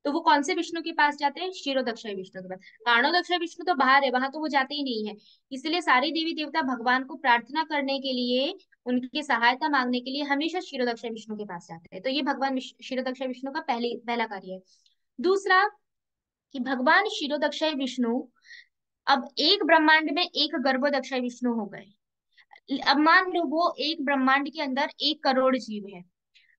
S1: तो वो कौन से विष्णु के पास जाते हैं? क्षीरोदक्षय विष्णु के पास। कारणोदक्षय विष्णु तो बाहर है, वहां तो वो जाते ही नहीं है। इसलिए सारे देवी देवता भगवान को प्रार्थना करने के लिए, उनकी सहायता मांगने के लिए हमेशा क्षीरोदक्षय विष्णु के पास जाते हैं। तो ये भगवान क्षीरोदक्षय विष्णु का पहला कार्य है। दूसरा, कि भगवान क्षीरोदक्षय विष्णु अब एक ब्रह्मांड में एक गर्भोदक्षय विष्णु हो गए। अब मान लो वो एक ब्रह्मांड के अंदर 1 करोड़ जीव है।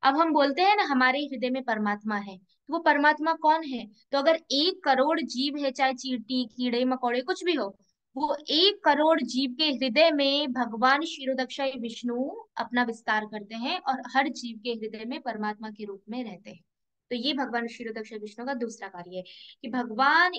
S1: अब हम बोलते हैं ना हमारे हृदय में परमात्मा है, तो वो परमात्मा कौन है? तो अगर 1 करोड़ जीव है, चाहे चींटी कीड़े मकोड़े कुछ भी हो, वो 1 करोड़ जीव के हृदय में भगवान क्षीरोदक्षय विष्णु अपना विस्तार करते हैं और हर जीव के हृदय में परमात्मा के रूप में रहते हैं। तो ये भगवान क्षीरोदक्षय विष्णु का दूसरा कार्य है, कि भगवान,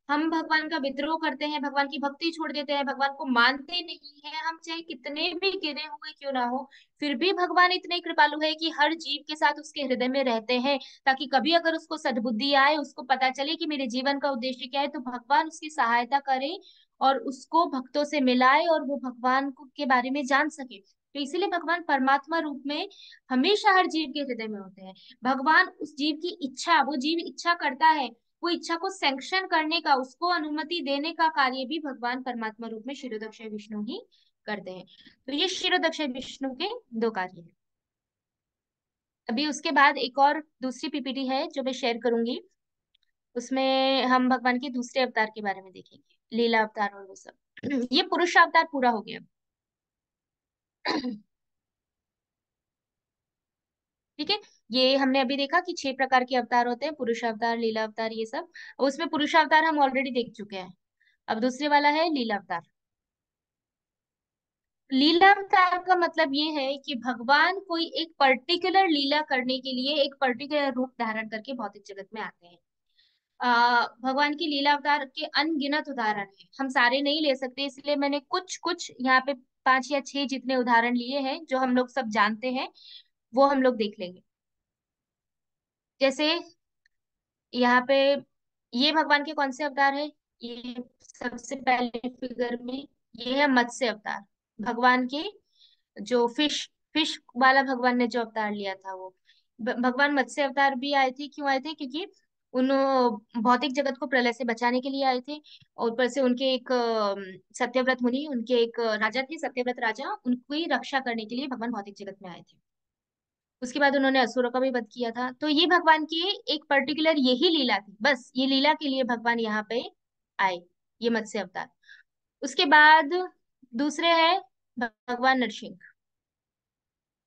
S1: हम भगवान का विद्रोह करते हैं, भगवान की भक्ति छोड़ देते हैं, भगवान को मानते नहीं है, हम चाहे कितने भी गिरे हुए क्यों ना हो, फिर भी भगवान इतने कृपालु है कि हर जीव के साथ उसके हृदय में रहते हैं, ताकि कभी अगर उसको सद्बुद्धि आए, उसको पता चले कि मेरे जीवन का उद्देश्य क्या है, तो भगवान उसकी सहायता करे और उसको भक्तों से मिलाए और वो भगवान को के बारे में जान सके। तो इसीलिए भगवान परमात्मा रूप में हमेशा हर जीव के हृदय में होते हैं। भगवान उस जीव की इच्छा, वो जीव इच्छा करता है, वो इच्छा को सैंक्शन करने का, उसको अनुमति देने का कार्य भी भगवान परमात्मा रूप में क्षीरोदक्षय विष्णु ही करते हैं। तो ये क्षीरोदक्षय विष्णु के दो कार्य हैं। अभी उसके बाद एक और दूसरी पीपीटी है जो मैं शेयर करूंगी, उसमें हम भगवान के दूसरे अवतार के बारे में देखेंगे, लीला अवतार और वो सब। ये पुरुष अवतार पूरा हो गया। ठीक है। ये हमने अभी देखा कि 6 प्रकार के अवतार होते हैं, पुरुष अवतार, लीला अवतार, ये सब। उसमें पुरुष अवतार हम ऑलरेडी देख चुके हैं। अब दूसरे वाला है लीला अवतार। लीला अवतार का मतलब ये है कि भगवान कोई एक पर्टिकुलर लीला करने के लिए एक पर्टिकुलर रूप धारण करके भौतिक जगत में आते हैं। भगवान की लीला अवतार के अनगिनत उदाहरण हैं, हम सारे नहीं ले सकते, इसलिए मैंने कुछ कुछ यहाँ पे 5 या 6 जितने उदाहरण लिए हैं जो हम लोग सब जानते हैं, वो हम लोग देख लेंगे। जैसे यहाँ पे ये भगवान के कौन से अवतार है? ये सबसे पहले फिगर में ये है मत्स्य अवतार। भगवान के जो फिश वाला भगवान ने जो अवतार लिया था वो भगवान मत्स्य अवतार भी आए थे। क्यों आए थे? क्योंकि उन भौतिक जगत को प्रलय से बचाने के लिए आए थे। और ऊपर से उनके एक सत्यव्रत मुनि, उनके एक राजा थे सत्यव्रत राजा, उनकी रक्षा करने के लिए भगवान भौतिक जगत में आए थे। उसके बाद उन्होंने असुरों का भी वध किया था। तो ये भगवान की एक पर्टिकुलर यही लीला थी, बस ये लीला के लिए भगवान यहाँ पे आए, ये मत्स्य अवतार। उसके बाद दूसरे है भगवान नरसिंह।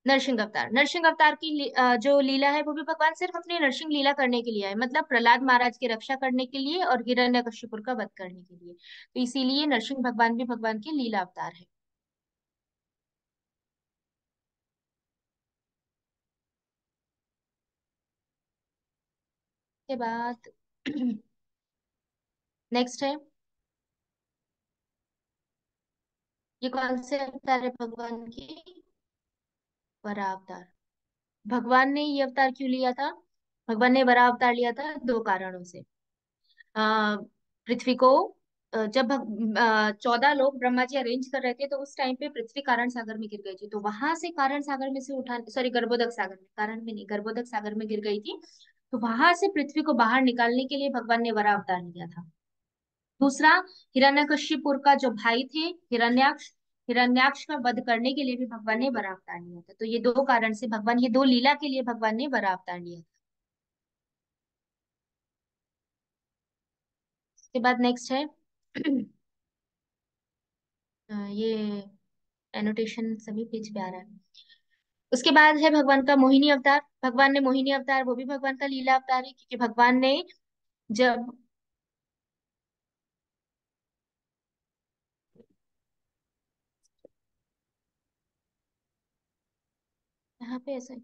S1: नरसिंह अवतार, नरसिंह अवतार की जो लीला है वो भी भगवान सिर्फ अपनी नरसिंह लीला करने के लिए आए, मतलब प्रहलाद महाराज की रक्षा करने के लिए और हिरण्यकशिपुर का वध करने के लिए। तो इसीलिए नरसिंह भगवान भी भगवान के लीला अवतार है। के बाद नेक्स्ट है, ये कौन से अवतार है भगवान की? वराह अवतार। भगवान ने ये अवतार क्यों लिया था? भगवान ने वराह अवतार लिया था दो कारणों से। पृथ्वी को जब 14 लोग ब्रह्मा जी अरेंज कर रहे थे तो उस टाइम पे पृथ्वी कारण सागर में गिर गई थी। तो वहां से कारण सागर में से उठा, सॉरी, गर्भोदक सागर में, कारण में नहीं, गर्भोदक सागर में गिर गई थी। तो वहां से पृथ्वी को बाहर निकालने के लिए भगवान ने वराह अवतार लिया था। दूसरा, हिरण्यकशिपुर का जो भाई थे हिरण्याक्ष, हिरण्याक्ष का वध करने के लिए भी भगवान ने वराह अवतार लिया था। तो ये दो कारण से भगवान, ये दो लीला के लिए भगवान ने वराह अवतार लिया था। उसके बाद नेक्स्ट है ये एनोटेशन सभी पेज पे आ रहा है। उसके बाद है भगवान का मोहिनी अवतार। भगवान ने मोहिनी अवतार, वो भी भगवान का लीला अवतार है, क्योंकि भगवान ने जब, यहाँ पे ऐसा,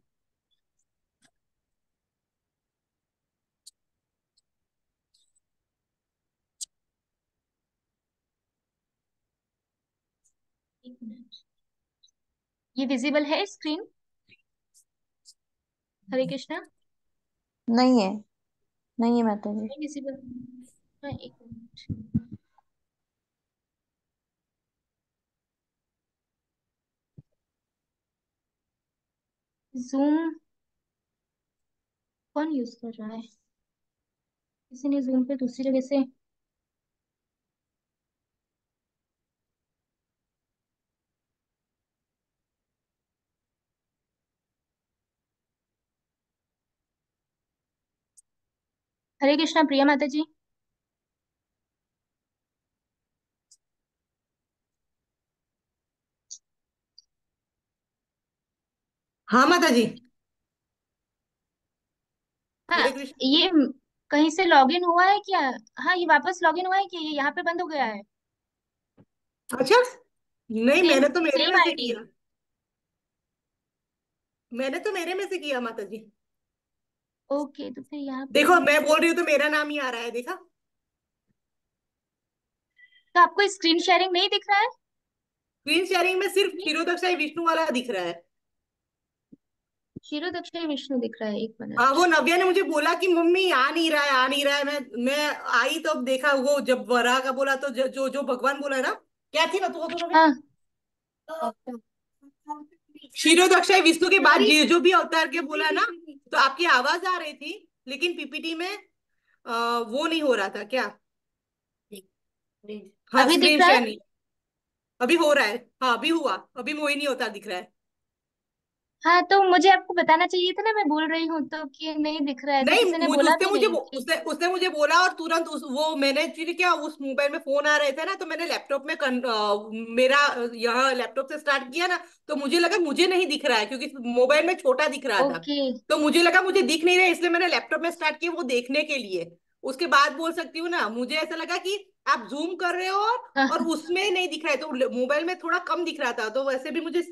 S1: एक मिनट, ये विजिबल है स्क्रीन? हरे कृष्णा।
S3: नहीं है, नहीं है माता जी।
S1: नहीं विजिबल? हाँ, एक मिनट। जूम कौन यूज कर रहा है? किसी ने जूम पे दूसरी जगह से, हरे कृष्णा प्रिया माता जी।
S2: हाँ माता जी।
S1: हाँ,
S2: हरे कृष्ण।
S1: ये कहीं से लॉगिन हुआ है क्या? हाँ, ये वापस लॉगिन हुआ है कि ये यहाँ पे बंद हो गया है?
S2: अच्छा, नहीं
S1: सेम
S2: मैंने तो मेरे
S1: सेम
S2: में से
S1: आईडी।
S2: किया। मैंने तो मेरे में से किया माता जी।
S1: ओके, तो फिर यहाँ पे
S2: देखो मैं बोल रही हूँ तो मेरा नाम ही आ रहा है, देखा?
S1: तो आपको स्क्रीन शेयरिंग नहीं दिख रहा है?
S2: स्क्रीन शेयरिंग में सिर्फ क्षीरोदक्षाई विष्णु वाला दिख रहा है।
S1: क्षीरो दक्षिण विष्णु दिख रहा है, एक
S2: हाँ,
S1: मिनट।
S2: वो नव्या ने मुझे बोला कि मम्मी आ नहीं रहा है, आ नहीं रहा है। मैं आई तो अब देखा, वो जब वराह का बोला तो जो जो भगवान बोला है ना, क्या थी ना, तो नव्या
S1: हाँ,
S2: क्षीरोदक्षाई विष्णु के बाद जो भी अवतार के बोला ना, तो आपकी आवाज आ रही थी लेकिन पीपीटी में वो नहीं हो रहा था क्या? हाँ,
S1: अभी दिख
S2: स्क्रीन
S1: रहा है?
S2: शेयर नहीं। अभी हो रहा है। हाँ, अभी हुआ। अभी मोहिनी होता दिख रहा है।
S1: हाँ, तो मुझे आपको बताना चाहिए था ना, मैं बोल रही हूँ तो कि नहीं दिख रहा है, ऐसा
S2: नहीं,
S1: किसी ने
S2: मुझे
S1: बोला
S2: उसने
S1: भी
S2: मुझे
S1: नहीं कि।
S2: उसने मुझे बोला और तुरंत वो मैंने एक्चुअली क्या, उस मोबाइल में फोन आ रहे थे ना, तो मैंने लैपटॉप में मेरा यहाँ लैपटॉप से स्टार्ट किया ना, तो मुझे लगा मुझे नहीं दिख रहा है क्योंकि मोबाइल में छोटा दिख रहा था।
S1: ओके।
S2: तो मुझे लगा मुझे दिख नहीं रहा है, इसलिए मैंने लैपटॉप में स्टार्ट किया वो देखने के लिए। उसके बाद बोल सकती हूँ ना, मुझे ऐसा लगा कि आप जूम कर रहे हो और उसमें नहीं दिख रहा है, तो मोबाइल में थोड़ा कम दिख रहा था। तो वैसे भी मुझे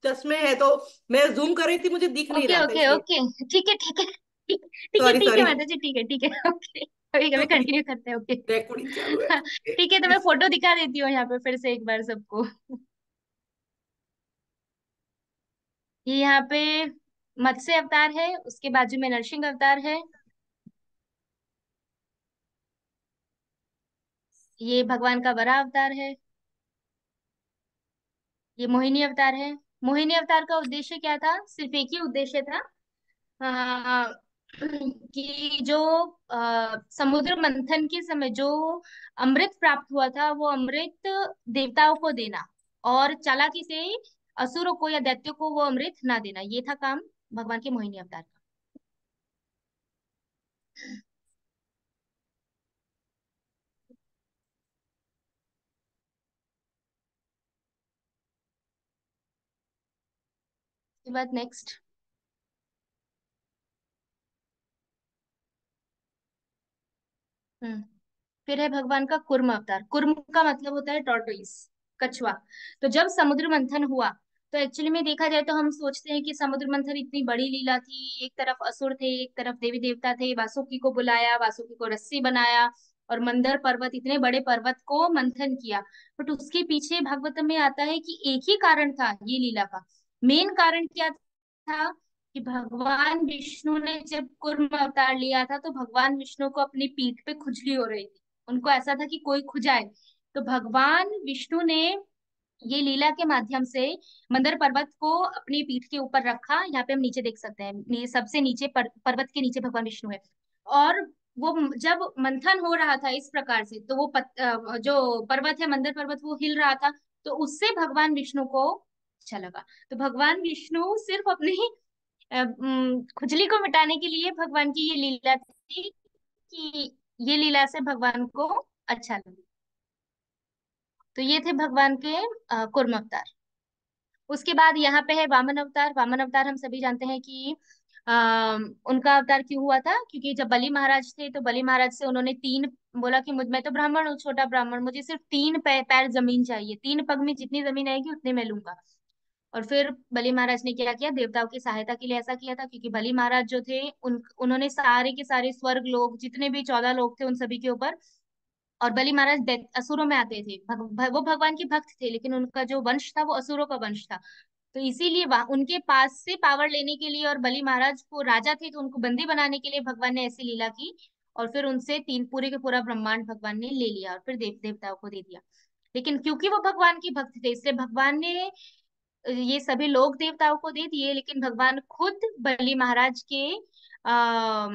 S2: चश्मे है, तो मैं जूम कर रही थी, मुझे दिख नहीं
S1: ओके
S2: रहा था
S1: ओके
S2: इसलिए।
S1: ओके, ठीक है ठीक है, ठीक है
S2: सॉरी
S1: ठीक है
S2: सॉरी।
S1: माता जी, ठीक है ठीक है, ओके। कभी कभी कंटिन्यू करते हैं, ओके।
S2: रिकॉर्डिंग चालू है।
S1: ठीक है, तो मैं फोटो दिखा देती हूँ यहाँ पे फिर से एक बार सबको। ये यहाँ पे मत्स्य अवतार है, उसके बाजू में नरसिंह अवतार है। ये भगवान का वराह अवतार है। ये मोहिनी अवतार है। मोहिनी अवतार का उद्देश्य क्या था? सिर्फ एक ही उद्देश्य था, आ, कि जो समुद्र मंथन के समय जो अमृत प्राप्त हुआ था वो अमृत देवताओं को देना, और चालाकी से असुरों को या दैत्यों को वो अमृत ना देना, ये था काम भगवान के मोहिनी अवतार का। उसके बाद नेक्स्ट। हम्म फिर है भगवान का कुर्म अवतार। कुर्म का मतलब होता है टॉर्टोइस, कछुआ। तो जब समुद्र मंथन हुआ, तो एक्चुअली में देखा जाए तो हम सोचते हैं कि समुद्र मंथन इतनी बड़ी लीला थी, एक तरफ असुर थे, एक तरफ देवी देवता थे, वासुकी को बुलाया, वासुकी को रस्सी बनाया, और मंदर पर्वत, इतने बड़े पर्वत को मंथन किया। बट उसके पीछे भागवत में आता है कि एक ही कारण था ये लीला का। मेन कारण क्या था? कि भगवान विष्णु ने जब कूर्म अवतार लिया था, तो भगवान विष्णु को अपनी पीठ पे खुजली हो रही थी। उनको ऐसा था कि कोई खुजाए। तो भगवान विष्णु ने ये लीला के माध्यम से मंदर पर्वत को अपनी पीठ के ऊपर रखा। यहाँ पे हम नीचे देख सकते हैं, सबसे नीचे पर्वत के नीचे भगवान विष्णु है। और वो जब मंथन हो रहा था इस प्रकार से, तो वो जो पर्वत है, मंदर पर्वत, वो हिल रहा था। तो उससे भगवान विष्णु को अच्छा लगा। तो भगवान विष्णु सिर्फ अपनी खुजली को मिटाने के लिए भगवान की ये लीला थी, कि ये लीला से भगवान को अच्छा लगे। तो ये थे भगवान के कूर्म अवतार। उसके बाद यहाँ पे है वामन अवतार। वामन अवतार हम सभी जानते हैं कि उनका अवतार क्यों हुआ था? क्योंकि जब बलि महाराज थे, तो बलि महाराज से उन्होंने तीन बोला कि मुझ मैं तो ब्राह्मण हूँ, छोटा ब्राह्मण, मुझे सिर्फ तीन पैर जमीन चाहिए, तीन पग में जितनी जमीन आएगी उतने मैं लूंगा। और फिर बलि महाराज ने क्या किया? देवताओं की सहायता के लिए ऐसा किया था, क्योंकि बलि महाराज जो थे उन्होंने सारे के सारे स्वर्ग लोग, जितने भी 14 लोग थे, उन सभी के ऊपर। और बलि महाराज असुरों में आते थे। वो भगवान के भक्त थे, लेकिन उनका जो वंश था वो असुरों का वंश था। तो इसीलिए उनके पास से पावर लेने के लिए, और बलि महाराज को राजा थे तो उनको बंदी बनाने के लिए भगवान ने ऐसी लीला की। और फिर उनसे तीन पूरे के पूरा ब्रह्मांड भगवान ने ले लिया, और फिर देवताओं को दे दिया। लेकिन क्योंकि वो भगवान के भक्त थे, इसलिए भगवान ने ये सभी लोग देवताओं को दे दिए, लेकिन भगवान खुद बलि महाराज के आ,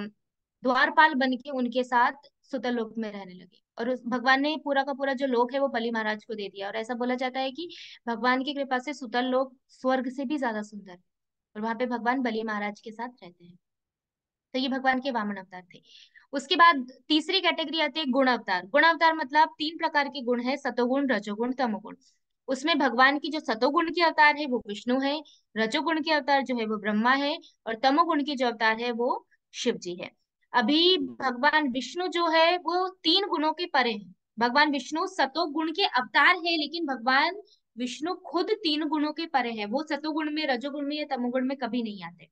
S1: द्वारपाल बन के उनके साथ सुतल लोक में रहने लगे। और उस भगवान ने पूरा का पूरा जो लोक है वो बलि महाराज को दे दिया। और ऐसा बोला जाता है कि भगवान की कृपा से सुतल लोक स्वर्ग से भी ज्यादा सुंदर है, और वहां पे भगवान बलि महाराज के साथ रहते हैं। तो ये भगवान के वामन अवतार थे। उसके बाद तीसरी कैटेगरी आती है गुण अवतार। गुण अवतार मतलब तीन प्रकार के गुण है: सतोगुण, रजोगुण, तमोगुण। उसमें भगवान की जो सतोगुण की अवतार है वो विष्णु है, रजोगुण की अवतार जो है वो ब्रह्मा है, और तमोगुण की जो अवतार है वो शिव जी है। अभी भगवान विष्णु जो है वो तीन गुणों के परे है। भगवान विष्णु सतोगुण के अवतार है, लेकिन भगवान विष्णु खुद तीन गुणों के परे है। वो सतोगुण में, रजोगुण में या तमोगुण में कभी नहीं आते।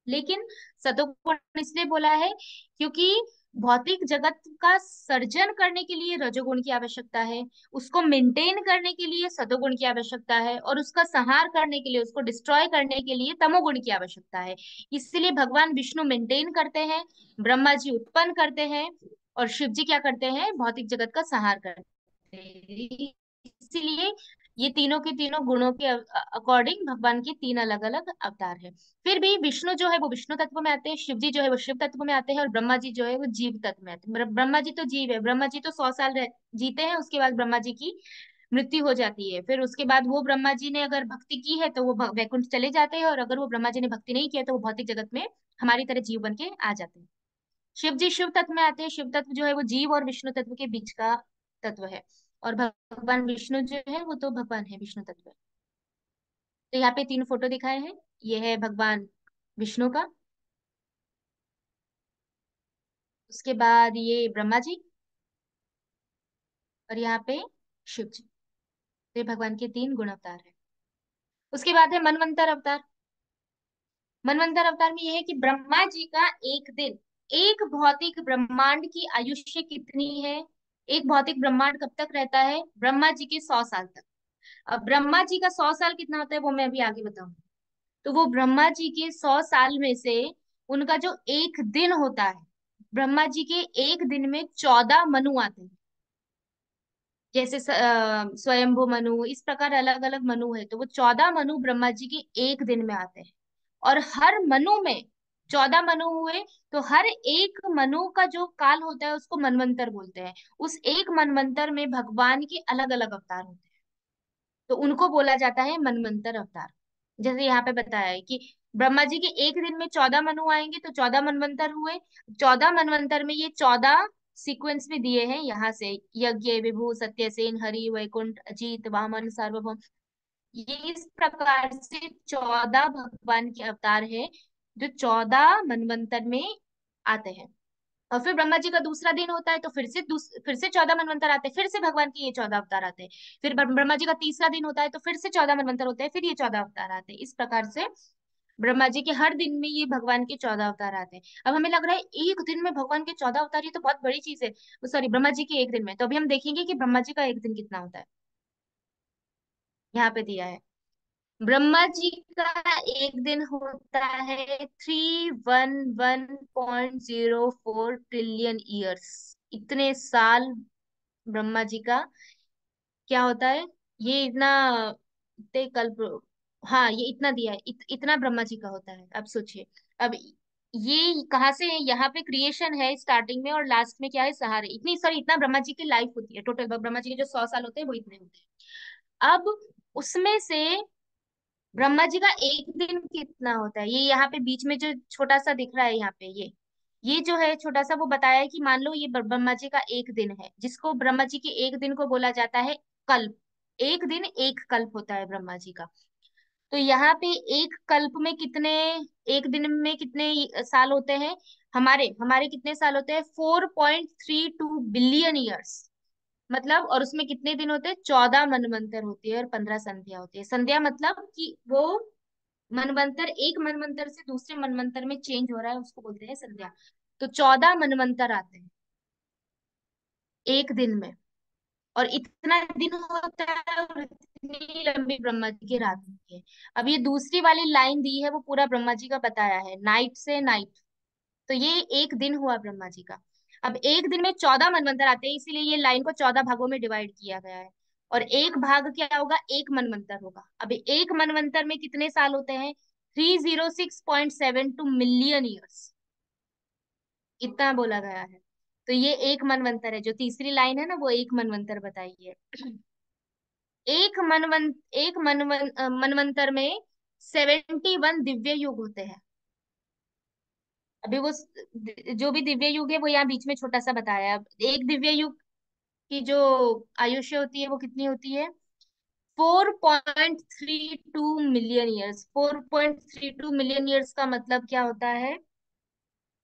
S1: लेकिन सतोगुण इसलिए बोला है क्योंकि भौतिक जगत का सर्जन करने के लिए रजोगुण की आवश्यकता है, उसको मेंटेन करने के लिए सतोगुण की आवश्यकता है, और उसका संहार करने के लिए, उसको डिस्ट्रॉय करने के लिए तमोगुण की आवश्यकता है। इसलिए भगवान विष्णु मेंटेन करते हैं, ब्रह्मा जी उत्पन्न करते हैं, और शिव जी क्या करते हैं? भौतिक जगत का संहार करते हैं। इसीलिए ये तीनों के तीनों गुणों के अकॉर्डिंग भगवान के तीन अलग अलग अवतार है। फिर भी विष्णु जो है वो विष्णु तत्व में आते हैं, शिव जी जो है वो शिव तत्व में आते हैं, और ब्रह्मा जी जो है वो जीव तत्व में आते हैं। ब्रह्मा जी तो जीव है, ब्रह्मा जी तो 100 साल जीते हैं, उसके बाद ब्रह्मा जी की मृत्यु हो जाती है। फिर उसके बाद वो ब्रह्मा जी ने अगर भक्ति की है तो वो वैकुंठ चले जाते हैं, और अगर वो ब्रह्मा जी ने भक्ति नहीं किया तो वो भौतिक जगत में हमारी तरह जीव बन के आ जाते हैं। शिव जी शिव तत्व में आते हैं। शिव तत्व जो है वो जीव और विष्णु तत्व के बीच का तत्व है। और भगवान विष्णु जो है वो तो भगवान है, विष्णु तत्व है। तो यहाँ पे तीन फोटो दिखाए हैं। ये है भगवान विष्णु का, उसके बाद ये ब्रह्मा जी, और यहाँ पे शिव जी। तो ये भगवान के तीन गुण अवतार है। उसके बाद है मनवंतर अवतार। मनवंतर अवतार में यह है कि ब्रह्मा जी का एक दिन, एक भौतिक ब्रह्मांड की आयुष्य कितनी है? एक भौतिक ब्रह्मांड कब तक रहता है? ब्रह्मा जी के 100 साल तक। अब ब्रह्मा जी का 100 साल कितना होता है वो मैं अभी आगे बताऊंगी। तो वो ब्रह्मा जी के 100 साल में से उनका जो एक दिन होता है, ब्रह्मा जी के एक दिन में 14 मनु आते हैं। जैसे स्वयंभू मनु, इस प्रकार अलग अलग मनु है, तो वो 14 मनु ब्रह्मा जी के एक दिन में आते हैं। और हर मनु में 14 मनु हुए, तो हर एक मनु का जो काल होता है उसको मनवंतर बोलते हैं। उस एक मनवंतर में भगवान के अलग अलग अवतार होते हैं, तो उनको बोला जाता है मनवंतर अवतार। जैसे यहाँ पे बताया है कि ब्रह्मा जी के एक दिन में 14 मनु आएंगे, तो 14 मनवंतर हुए। 14 मनवंतर में ये 14 सीक्वेंस में दिए हैं यहाँ से: यज्ञ, विभु, सत्यसेन, हरि, वैकुंठ, अजीत, वामन, सार्वभौम। ये इस प्रकार से 14 भगवान के अवतार है, जो 14 मनवंतर में आते हैं। और फिर ब्रह्मा जी का दूसरा दिन होता है, तो फिर से 14 मनवंतर आते हैं, फिर से भगवान के ये 14 अवतार आते हैं। फिर ब्रह्मा जी का तीसरा दिन होता है, तो फिर से 14 मनवंतर होते हैं, फिर ये 14 अवतार आते हैं। इस प्रकार से ब्रह्मा जी के हर दिन में ये भगवान के 14 अवतार आते हैं। अब हमें लग रहा है एक दिन में भगवान के 14 अवतार, ये तो बहुत बड़ी चीज है। सॉरी, ब्रह्मा जी के एक दिन में, तो अभी हम देखेंगे कि ब्रह्मा जी का एक दिन कितना होता है। यहाँ पे दिया है, ब्रह्मा जी का एक दिन होता है 311.04 ट्रिलियन ईयर्स। इतने साल ब्रह्मा जी का क्या होता है, ये इतना ते कल्प, हाँ ये इतना दिया है, इतना ब्रह्मा जी का होता है। अब सोचिए, अब ये कहाँ से है? यहाँ पे क्रिएशन है स्टार्टिंग में, और लास्ट में क्या है? सहारे। इतनी सॉरी, इतना ब्रह्मा जी की लाइफ होती है टोटल। ब्रह्मा जी के जो 100 साल होते हैं वो इतने होते हैं। अब उसमें से ब्रह्मा जी का एक दिन कितना होता है, ये यहाँ पे बीच में जो छोटा सा दिख रहा है यहाँ पे, ये जो है छोटा सा, वो बताया है कि मान लो ये ब्रह्मा जी का एक दिन है, जिसको ब्रह्मा जी के एक दिन को बोला जाता है कल्प। एक दिन एक कल्प होता है ब्रह्मा जी का। तो यहाँ पे एक कल्प में कितने, एक दिन में कितने साल होते हैं? हमारे हमारे कितने साल होते हैं? 4.32 बिलियन ईयर्स। मतलब, और उसमें कितने दिन होते हैं? 14 मनवंतर होती है और 15 संध्या होती है। संध्या मतलब कि वो मनवंतर, एक मनवंतर से दूसरे मनवंतर में चेंज हो रहा है, उसको बोलते हैं संध्या। तो 14 मनवंतर आते हैं एक दिन में, और इतना दिन होता है, और इतनी लंबी ब्रह्मा जी की रात होती है। अब ये दूसरी वाली लाइन दी है, वो पूरा ब्रह्मा जी का बताया है, नाइट से नाइट। तो ये एक दिन हुआ ब्रह्मा जी का। अब एक दिन में 14 मनवंतर आते हैं, इसीलिए ये लाइन को 14 भागों में डिवाइड किया गया है। और एक भाग क्या होगा? एक मनवंतर होगा। अब एक मनवंतर में कितने साल होते हैं? 306.72 मिलियन ईयर्स, इतना बोला गया है। तो ये एक मनवंतर है, जो तीसरी लाइन है ना, वो एक मनवंतर बताई है। एक मनवंतर में 71 दिव्य युग होते हैं। अभी वो जो भी दिव्य युग है वो यहाँ बीच में छोटा सा बताया है। अब एक दिव्य युग की जो आयुष्य होती है वो कितनी होती है? 4.32 मिलियन ईयर्स। 4.32 मिलियन ईयर्स का मतलब क्या होता है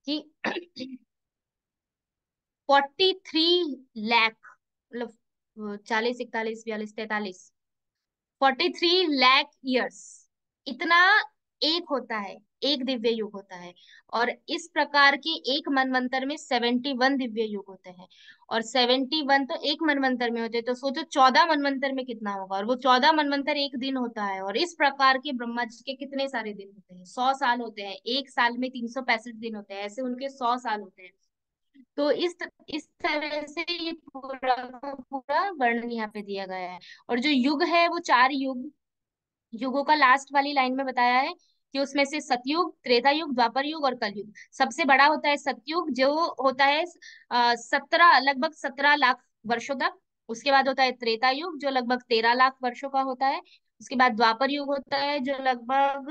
S1: कि 43 लाख, मतलब 40, 41, 42, 43 43 लाख ईयर्स, इतना एक होता है, एक दिव्य युग होता है। और इस प्रकार के एक मनवंतर में 71 दिव्य युग होते हैं। और 71 तो एक मनवंतर में होते हैं, तो सोचो 14 मनवंतर में कितना होगा। और वो 14 मनवंतर एक दिन होता है। और इस प्रकार के ब्रह्मा जी के कितने सारे दिन होते हैं? 100 साल होते हैं। एक साल में 365 दिन होते हैं, ऐसे उनके 100 साल होते हैं। तो इस तरह से ये पूरा का पूरा वर्णन यहाँ पे दिया गया है। और जो युग है वो 4 युग, युगों का लास्ट वाली लाइन में बताया है कि उसमें से सतयुग, त्रेता युग, द्वापर युग और कलयुग। सबसे बड़ा होता है सतयुग, जो होता है 17, लगभग 17 लाख वर्षों तक। उसके बाद होता है त्रेता युग, जो लगभग 13 लाख वर्षों का होता है। उसके बाद द्वापर युग होता है, जो लगभग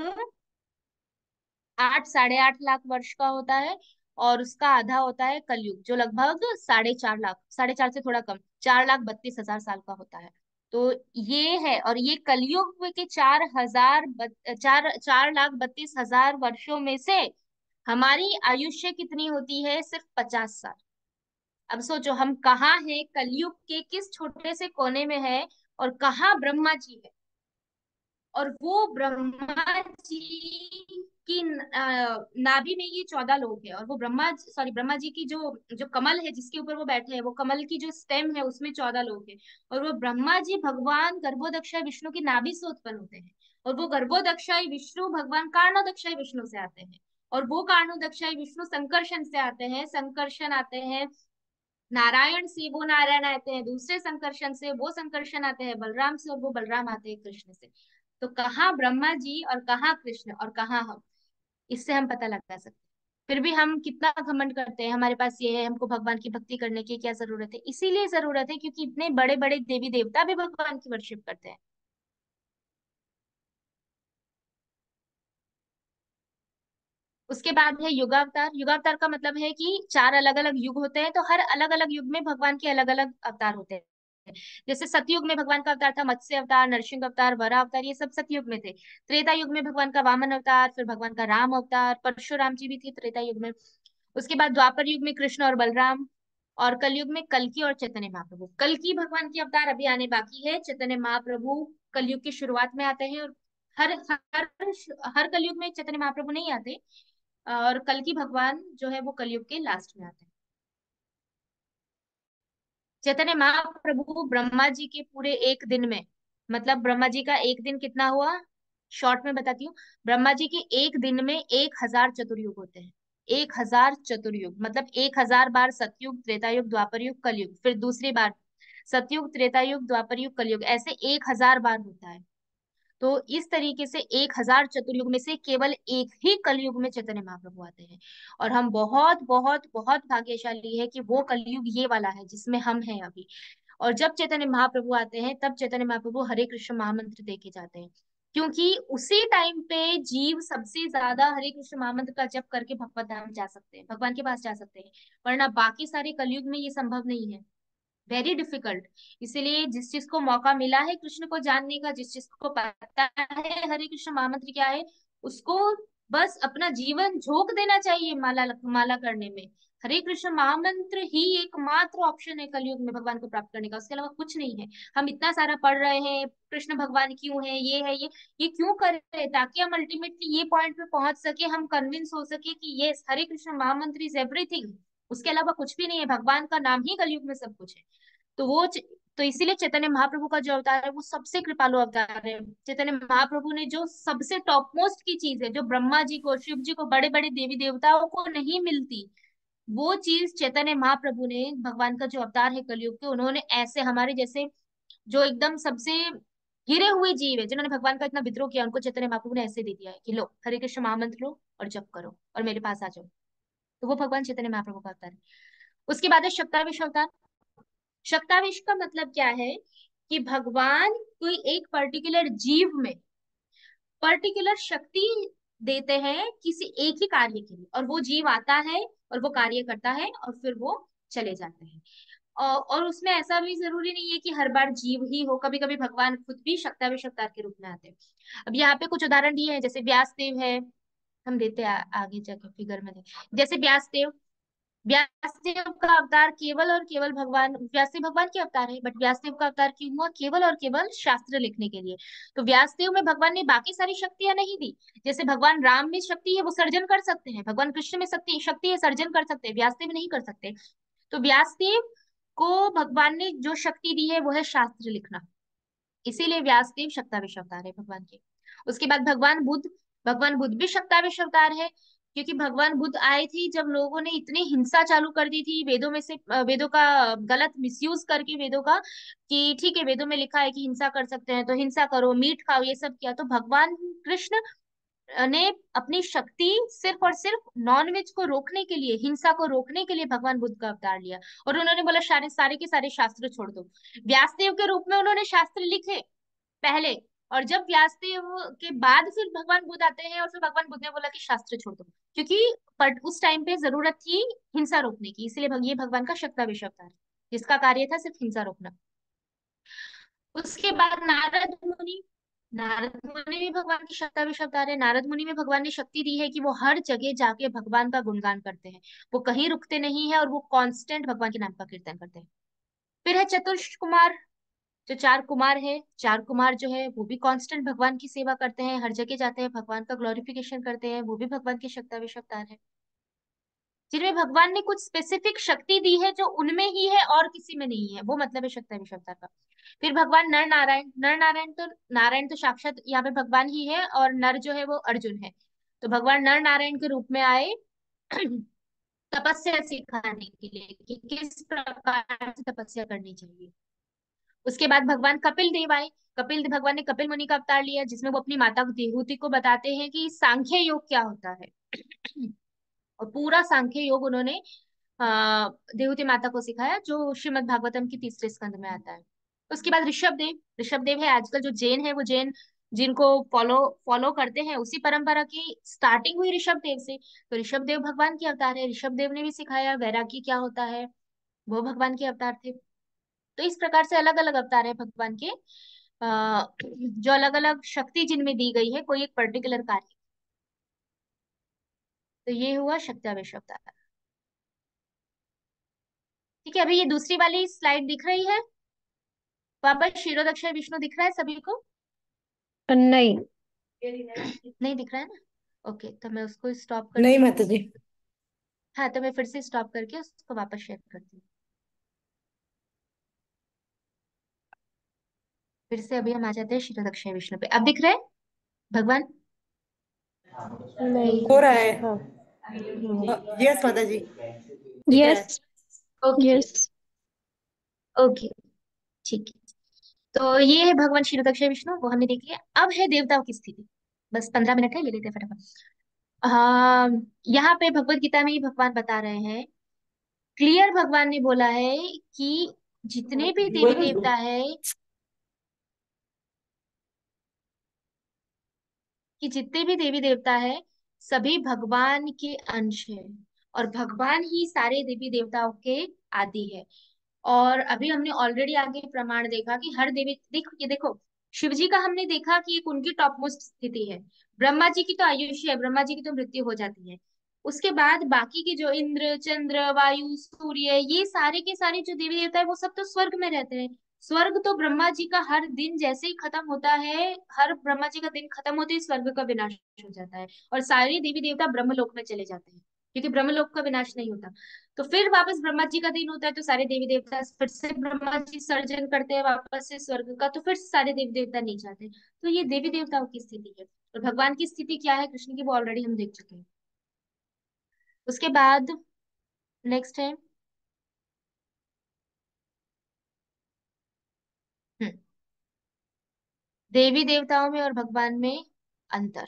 S1: 8, 8.5 लाख वर्ष का होता है। और उसका आधा होता है कलयुग, जो लगभग 4.5 लाख, 4.5 से थोड़ा कम, 4,32,000 साल का होता है। तो ये है, और ये कलयुग के 4,32,000 वर्षों में से हमारी आयुष्य कितनी होती है? सिर्फ 50 साल। अब सोचो, हम कहाँ हैं? कलयुग के किस छोटे से कोने में है, और कहाँ ब्रह्मा जी है। और वो ब्रह्मा जी की नाभि में ये 14 लोग हैं। और वो ब्रह्मा जी की जो जो कमल है जिसके ऊपर वो बैठे हैं, वो कमल की जो स्टेम है उसमें 14 लोग हैं। और वो ब्रह्मा जी भगवान गर्भोदक्षाय विष्णु की नाभि से उत्पन्न होते हैं। और वो गर्भोदक्षाय विष्णु भगवान कार्णोदक्षाय विष्णु से आते हैं। और वो कार्णोदक्षाय विष्णु संकर्षण से आते हैं, संकर्षण आते हैं नारायण से वो नारायण आते हैं, दूसरे संकर्षण से वो संकर्षण आते हैं, बलराम से और वो बलराम आते हैं कृष्ण से। तो कहाँ ब्रह्मा जी और कहाँ कृष्ण और कहाँ हम, इससे हम पता लगा सकते हैं। फिर भी हम कितना घमंड करते हैं, हमारे पास ये है, हमको भगवान की भक्ति करने की क्या जरूरत है? इसीलिए जरूरत है क्योंकि इतने बड़े बड़े देवी देवता भी भगवान की वर्शिप करते हैं। उसके बाद है युगावतार। युगावतार का मतलब है कि चार अलग अलग युग होते हैं, तो हर अलग अलग युग में भगवान के अलग अलग अवतार होते हैं। जैसे सतयुग में भगवान का अवतार था मत्स्य अवतार, नरसिंह अवतार, वराह अवतार, ये सब सतयुग में थे। त्रेता युग में भगवान का वामन अवतार, फिर भगवान का राम अवतार, परशुराम जी भी थे त्रेता युग में। उसके बाद द्वापर युग में कृष्ण और बलराम, और कलयुग में कल्कि और चैतन्य महाप्रभु। कल्कि भगवान के अवतार अभी आने बाकी है, चैतन्य महाप्रभु कलयुग की शुरुआत में आते हैं। और हर हर हर कलयुग में चैतन्य महाप्रभु नहीं आते, और कल्कि भगवान जो है वो कलयुग के लास्ट में आते हैं। चैतन्य महाप्रभु ब्रह्मा जी के पूरे एक दिन में, मतलब ब्रह्मा जी का एक दिन कितना हुआ, शॉर्ट में बताती हूँ। ब्रह्मा जी के एक दिन में 1000 चतुर्युग होते हैं। 1000 चतुर्युग मतलब 1000 बार सतयुग, त्रेतायुग, द्वापर युग, कलयुग, फिर दूसरी बार सतयुग, त्रेतायुग, द्वापर युग, कलयुग, ऐसे 1000 बार होता है। तो इस तरीके से 1000 चतुर्युग में से केवल एक ही कलयुग में चैतन्य महाप्रभु आते हैं। और हम बहुत बहुत बहुत भाग्यशाली है कि वो कलयुग ये वाला है जिसमें हम हैं अभी। और जब चैतन्य महाप्रभु आते हैं तब चैतन्य महाप्रभु हरे कृष्ण महामंत्र दे के जाते हैं, क्योंकि उसी टाइम पे जीव सबसे ज्यादा हरे कृष्ण महामंत्र का जप करके भगवत धाम जा सकते हैं, भगवान के पास जा सकते हैं। वरना बाकी सारे कलयुग में ये संभव नहीं है, वेरी डिफिकल्ट। इसीलिए जिस चीज को मौका मिला है कृष्ण को जानने का, जिस चीज को पता है हरे कृष्ण महामंत्र क्या है, उसको बस अपना जीवन झोंक देना चाहिए माला माला करने में। हरे कृष्ण महामंत्र ही एकमात्र ऑप्शन है कलयुग में भगवान को प्राप्त करने का, उसके अलावा कुछ नहीं है। हम इतना सारा पढ़ रहे हैं, कृष्ण भगवान क्यों है, ये है ये क्यों कर रहे हैं, ताकि हम अल्टीमेटली ये पॉइंट पे पहुंच सके, हम कन्विंस हो सके कि ये हरे कृष्ण महामंत्र इज एवरीथिंग। उसके अलावा कुछ भी नहीं है, भगवान का नाम ही कलयुग में सब कुछ है। तो तो इसीलिए चैतन्य महाप्रभु का जो अवतार है वो सबसे कृपालु अवतार है। चैतन्य महाप्रभु ने जो सबसे टॉप मोस्ट की चीज है, जो ब्रह्मा जी को, शिव जी को, बड़े बड़े देवी देवताओं को नहीं मिलती, वो चीज चैतन्य महाप्रभु ने, भगवान का जो अवतार है कलयुग के, उन्होंने ऐसे हमारे जैसे जो एकदम सबसे गिरे हुए जीव है, जिन्होंने भगवान का इतना विद्रोह किया, उनको चैतन्य महाप्रभु ने ऐसे दे दिया है कि लो हरे कृष्ण महामंत्र लो और जप करो और मेरे पास आ जाओ। तो वो भगवान चैतन्य महाप्रभु का अवतार है। उसके बाद है शक्ताविश अवतार। शक्तावेश का मतलब क्या है कि भगवान कोई एक पर्टिकुलर जीव में पर्टिकुलर शक्ति देते हैं किसी एक ही कार्य के लिए, और वो जीव आता है और वो कार्य करता है और फिर वो चले जाते हैं। और उसमें ऐसा भी जरूरी नहीं है कि हर बार जीव ही हो, कभी कभी भगवान खुद भी शक्तावेश अवतार के रूप में आते हैं। अब यहाँ पे कुछ उदाहरण दिए हैं, जैसे व्यास देव है, हम देते हैं आगे जाके फिगर में जैसे व्यास देव। व्यासदेव का अवतार केवल और केवल भगवान, व्यासदेव भगवान के अवतार है, बट व्यासदेव का अवतार क्यों हुआ, केवल और केवल शास्त्र लिखने के लिए। तो व्यासदेव में भगवान ने बाकी सारी शक्तियां नहीं दी। जैसे भगवान राम में शक्ति है, वो सर्जन कर सकते हैं, भगवान कृष्ण में शक्ति शक्ति है, सर्जन कर सकते हैं, व्यासदेव नहीं कर सकते। तो व्यासदेव को भगवान ने जो शक्ति दी है वो है शास्त्र लिखना, इसीलिए व्यासदेव शक्ताविश अवतार है भगवान के। उसके बाद भगवान बुद्ध। भगवान बुद्ध भी शक्ताविश अवतार है, क्योंकि भगवान बुद्ध आए थे जब लोगों ने इतनी हिंसा चालू कर दी थी, वेदों में से वेदों का गलत मिसयूज करके, वेदों का कि ठीक है वेदों में लिखा है कि हिंसा कर सकते हैं तो हिंसा करो, मीट खाओ, ये सब किया। तो भगवान कृष्ण ने अपनी शक्ति सिर्फ और सिर्फ नॉनवेज को रोकने के लिए, हिंसा को रोकने के लिए भगवान बुद्ध का अवतार लिया। और उन्होंने बोला सारे सारे के सारे शास्त्र छोड़ दो। व्यासदेव के रूप में उन्होंने शास्त्र लिखे पहले, और जब व्यासदेव के बाद फिर भगवान बुद्ध आते हैं और फिर भगवान बुद्ध ने बोला कि शास्त्र छोड़ दो, क्योंकि बट उस टाइम पे जरूरत थी हिंसा रोकने की, इसलिए ये भगवान का शक्ताविश अवतार है, जिसका कार्य था सिर्फ हिंसा रोकना। उसके बाद नारद मुनि। नारद मुनि भी भगवान की शक्ताविश अवतार है। नारद मुनि में भगवान ने शक्ति दी है कि वो हर जगह जाके भगवान का गुणगान करते हैं, वो कहीं रुकते नहीं है और वो कांस्टेंट भगवान के नाम का कीर्तन करते हैं। फिर है चतुर्ष कुमार। जो चार कुमार है, चार कुमार जो है वो भी कांस्टेंट भगवान की सेवा करते हैं, हर जगह जाते हैं, भगवान का ग्लोरिफिकेशन करते हैं, वो भी भगवान के शक्ताविश अवतार है, जिनमें भगवान ने कुछ स्पेसिफिक शक्ति दी है जो उनमें ही है और किसी में नहीं है, वो मतलब है शक्ताविश अवतार का। फिर भगवान नर नारायण। नर नारायण तो, नारायण तो साक्षात यहाँ पे भगवान ही है, और नर जो है वो अर्जुन है। तो भगवान नर नारायण के रूप में आए तपस्या सिखाने के लिए कि किस प्रकार से तपस्या करनी चाहिए। उसके बाद भगवान कपिल देव आए। भगवान ने कपिल मुनि का अवतार लिया, जिसमें वो अपनी माता देवहूति को बताते हैं कि सांख्य योग क्या होता है। और पूरा सांख्य योग उन्होंने देवहूति माता को सिखाया, जो श्रीमद् भागवतम की तीसरे स्कंद में आता है। उसके बाद ऋषभ देव है। आजकल जो जैन है, वो जैन जिनको फॉलो फॉलो करते हैं, उसी परंपरा की स्टार्टिंग हुई ऋषभ देव से। तो ऋषभ देव भगवान के अवतार है। ऋषभ देव ने भी सिखाया वैराग्य क्या होता है, वो भगवान के अवतार थे। तो इस प्रकार से अलग अलग अवतार है भगवान के, जो अलग अलग शक्ति जिनमें दी गई है कोई एक पर्टिकुलर कार्य। तो ये हुआ शक्त्यावेश अवतार। ठीक है, अभी ये दूसरी वाली स्लाइड दिख रही है। वापस क्षीरोदक्षय विष्णु दिख रहा है सभी को?
S3: नहीं।
S1: नहीं दिख रहा है ना? ओके, तो मैं उसको स्टॉप
S2: नहीं
S1: करती हूँ।
S2: माता जी।
S1: हाँ, तो मैं फिर से स्टॉप करके उसको वापस शेयर करती हूँ। फिर से अभी हम आ जाते हैं क्षीरोदक्षय विष्णु पे। अब दिख रहे हैं भगवान?
S3: नहीं।
S2: हो रहा है।
S3: हाँ।
S2: यस माता जी, दिख रहा
S3: यस।
S2: है।
S1: ओके।
S3: यस।
S1: ओके, ठीक है। तो ये है भगवान क्षीरोदक्षय विष्णु, वो हमने देख लिया। अब है देवताओं की स्थिति। बस 15 मिनट है, ले लेते हैं फटाफट। हाँ, यहाँ पे भगवत गीता में ही भगवान बता रहे हैं, क्लियर भगवान ने बोला है कि जितने भी देवी देवता है, कि जितने भी देवी देवता है सभी भगवान के अंश है, और भगवान ही सारे देवी देवताओं के आदि है। और अभी हमने ऑलरेडी आगे प्रमाण देखा कि हर देवी, देखो ये देखो, शिव जी का हमने देखा कि एक उनकी टॉप मोस्ट स्थिति है। ब्रह्मा जी की तो आयुष्य है, ब्रह्मा जी की तो मृत्यु हो जाती है। उसके बाद बाकी के जो इंद्र, चंद्र, वायु, सूर्य, ये सारे के सारे जो देवी देवता है वो सब तो स्वर्ग में रहते हैं। स्वर्ग तो ब्रह्मा जी का हर दिन जैसे ही खत्म होता है, हर ब्रह्मा जी का दिन खत्म होते ही स्वर्ग का विनाश हो जाता है, और सारे देवी देवता ब्रह्मलोक में चले जाते हैं, क्योंकि ब्रह्मलोक का विनाश नहीं होता। तो फिर वापस ब्रह्मा जी का दिन होता है, तो सारे देवी देवता फिर से ब्रह्मा जी सर्जन करते हैं वापस से स्वर्ग का, तो फिर सारे देवी देवता नीचे आते हैं। तो ये देवी देवताओं की स्थिति है। और भगवान की स्थिति क्या है कृष्ण की, वो ऑलरेडी हम देख चुके हैं। उसके बाद नेक्स्ट है, हम्म, देवी देवताओं में और भगवान में अंतर,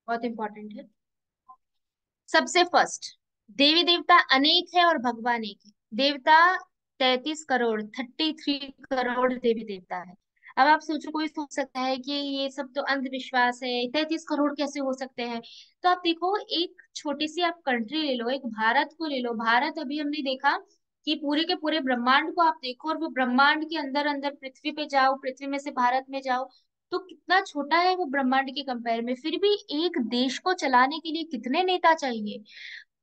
S1: बहुत इंपॉर्टेंट है। सबसे फर्स्ट, देवी देवता अनेक है और भगवान एक है। देवता 33 करोड़, 33 करोड़ देवी देवता है। अब आप सोचो, कोई सोच सकता है कि ये सब तो अंधविश्वास है, 33 करोड़ कैसे हो सकते हैं? तो आप देखो, एक छोटी सी आप कंट्री ले लो, एक भारत को ले लो। भारत, अभी हमने देखा कि पूरे के पूरे ब्रह्मांड को आप देखो, और वो ब्रह्मांड के अंदर अंदर पृथ्वी पे जाओ, पृथ्वी में से भारत में जाओ, तो कितना छोटा है वो ब्रह्मांड के कंपेयर में। फिर भी एक देश को चलाने के लिए कितने नेता चाहिए,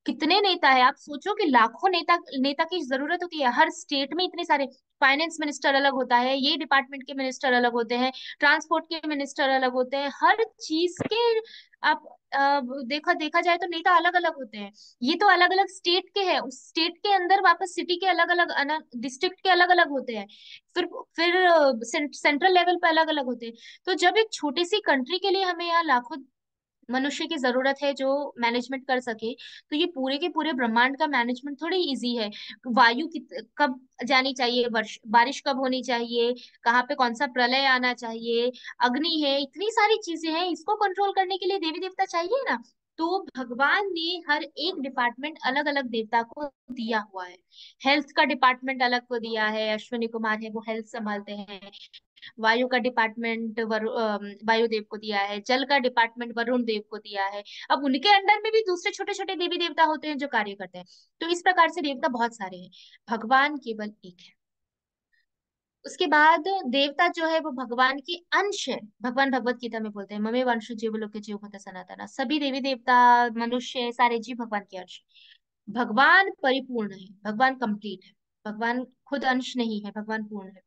S1: कितने नेता है? आप सोचो कि लाखों नेता नेता की जरूरत होती है। हर स्टेट में इतने सारे, फाइनेंस मिनिस्टर अलग होता है, ये डिपार्टमेंट के मिनिस्टर अलग होते हैं, ट्रांसपोर्ट के मिनिस्टर अलग होते हैं, हर चीज के आप देखा देखा जाए तो नेता अलग अलग होते हैं। ये तो अलग अलग स्टेट के हैं, उस स्टेट के अंदर वापस सिटी के अलग अलग, डिस्ट्रिक्ट के अलग अलग होते हैं, फिर सेंट्रल लेवल पे अलग अलग होते हैं। तो जब एक छोटी सी कंट्री के लिए हमें यहाँ लाखों मनुष्य की जरूरत है जो मैनेजमेंट कर सके, तो ये पूरे के पूरे ब्रह्मांड का मैनेजमेंट थोड़ी इजी है। वायु कब जानी चाहिए, वर्ष बारिश कब होनी चाहिए, कहाँ पे कौन सा प्रलय आना चाहिए, अग्नि है, इतनी सारी चीजें हैं, इसको कंट्रोल करने के लिए देवी देवता चाहिए ना। तो भगवान ने हर एक डिपार्टमेंट अलग अलग देवता को दिया हुआ है। हेल्थ का डिपार्टमेंट अलग को दिया है, अश्विनी कुमार है वो हेल्थ संभालते हैं। वायु का डिपार्टमेंट वायुदेव को दिया है, जल का डिपार्टमेंट वरुण देव को दिया है। अब उनके अंडर में भी दूसरे छोटे छोटे देवी देवता होते हैं जो कार्य करते हैं। तो इस प्रकार से देवता बहुत सारे हैं, भगवान केवल एक है। उसके बाद देवता जो है वो भगवान के अंश है। भगवान भगवत गीता में बोलते हैं, ममे वंश जीव लोके जीव होता सनातना। सभी देवी देवता, मनुष्य, सारे जीव भगवान के अंश। भगवान परिपूर्ण है, भगवान कंप्लीट है। भगवान खुद अंश नहीं है, भगवान पूर्ण है।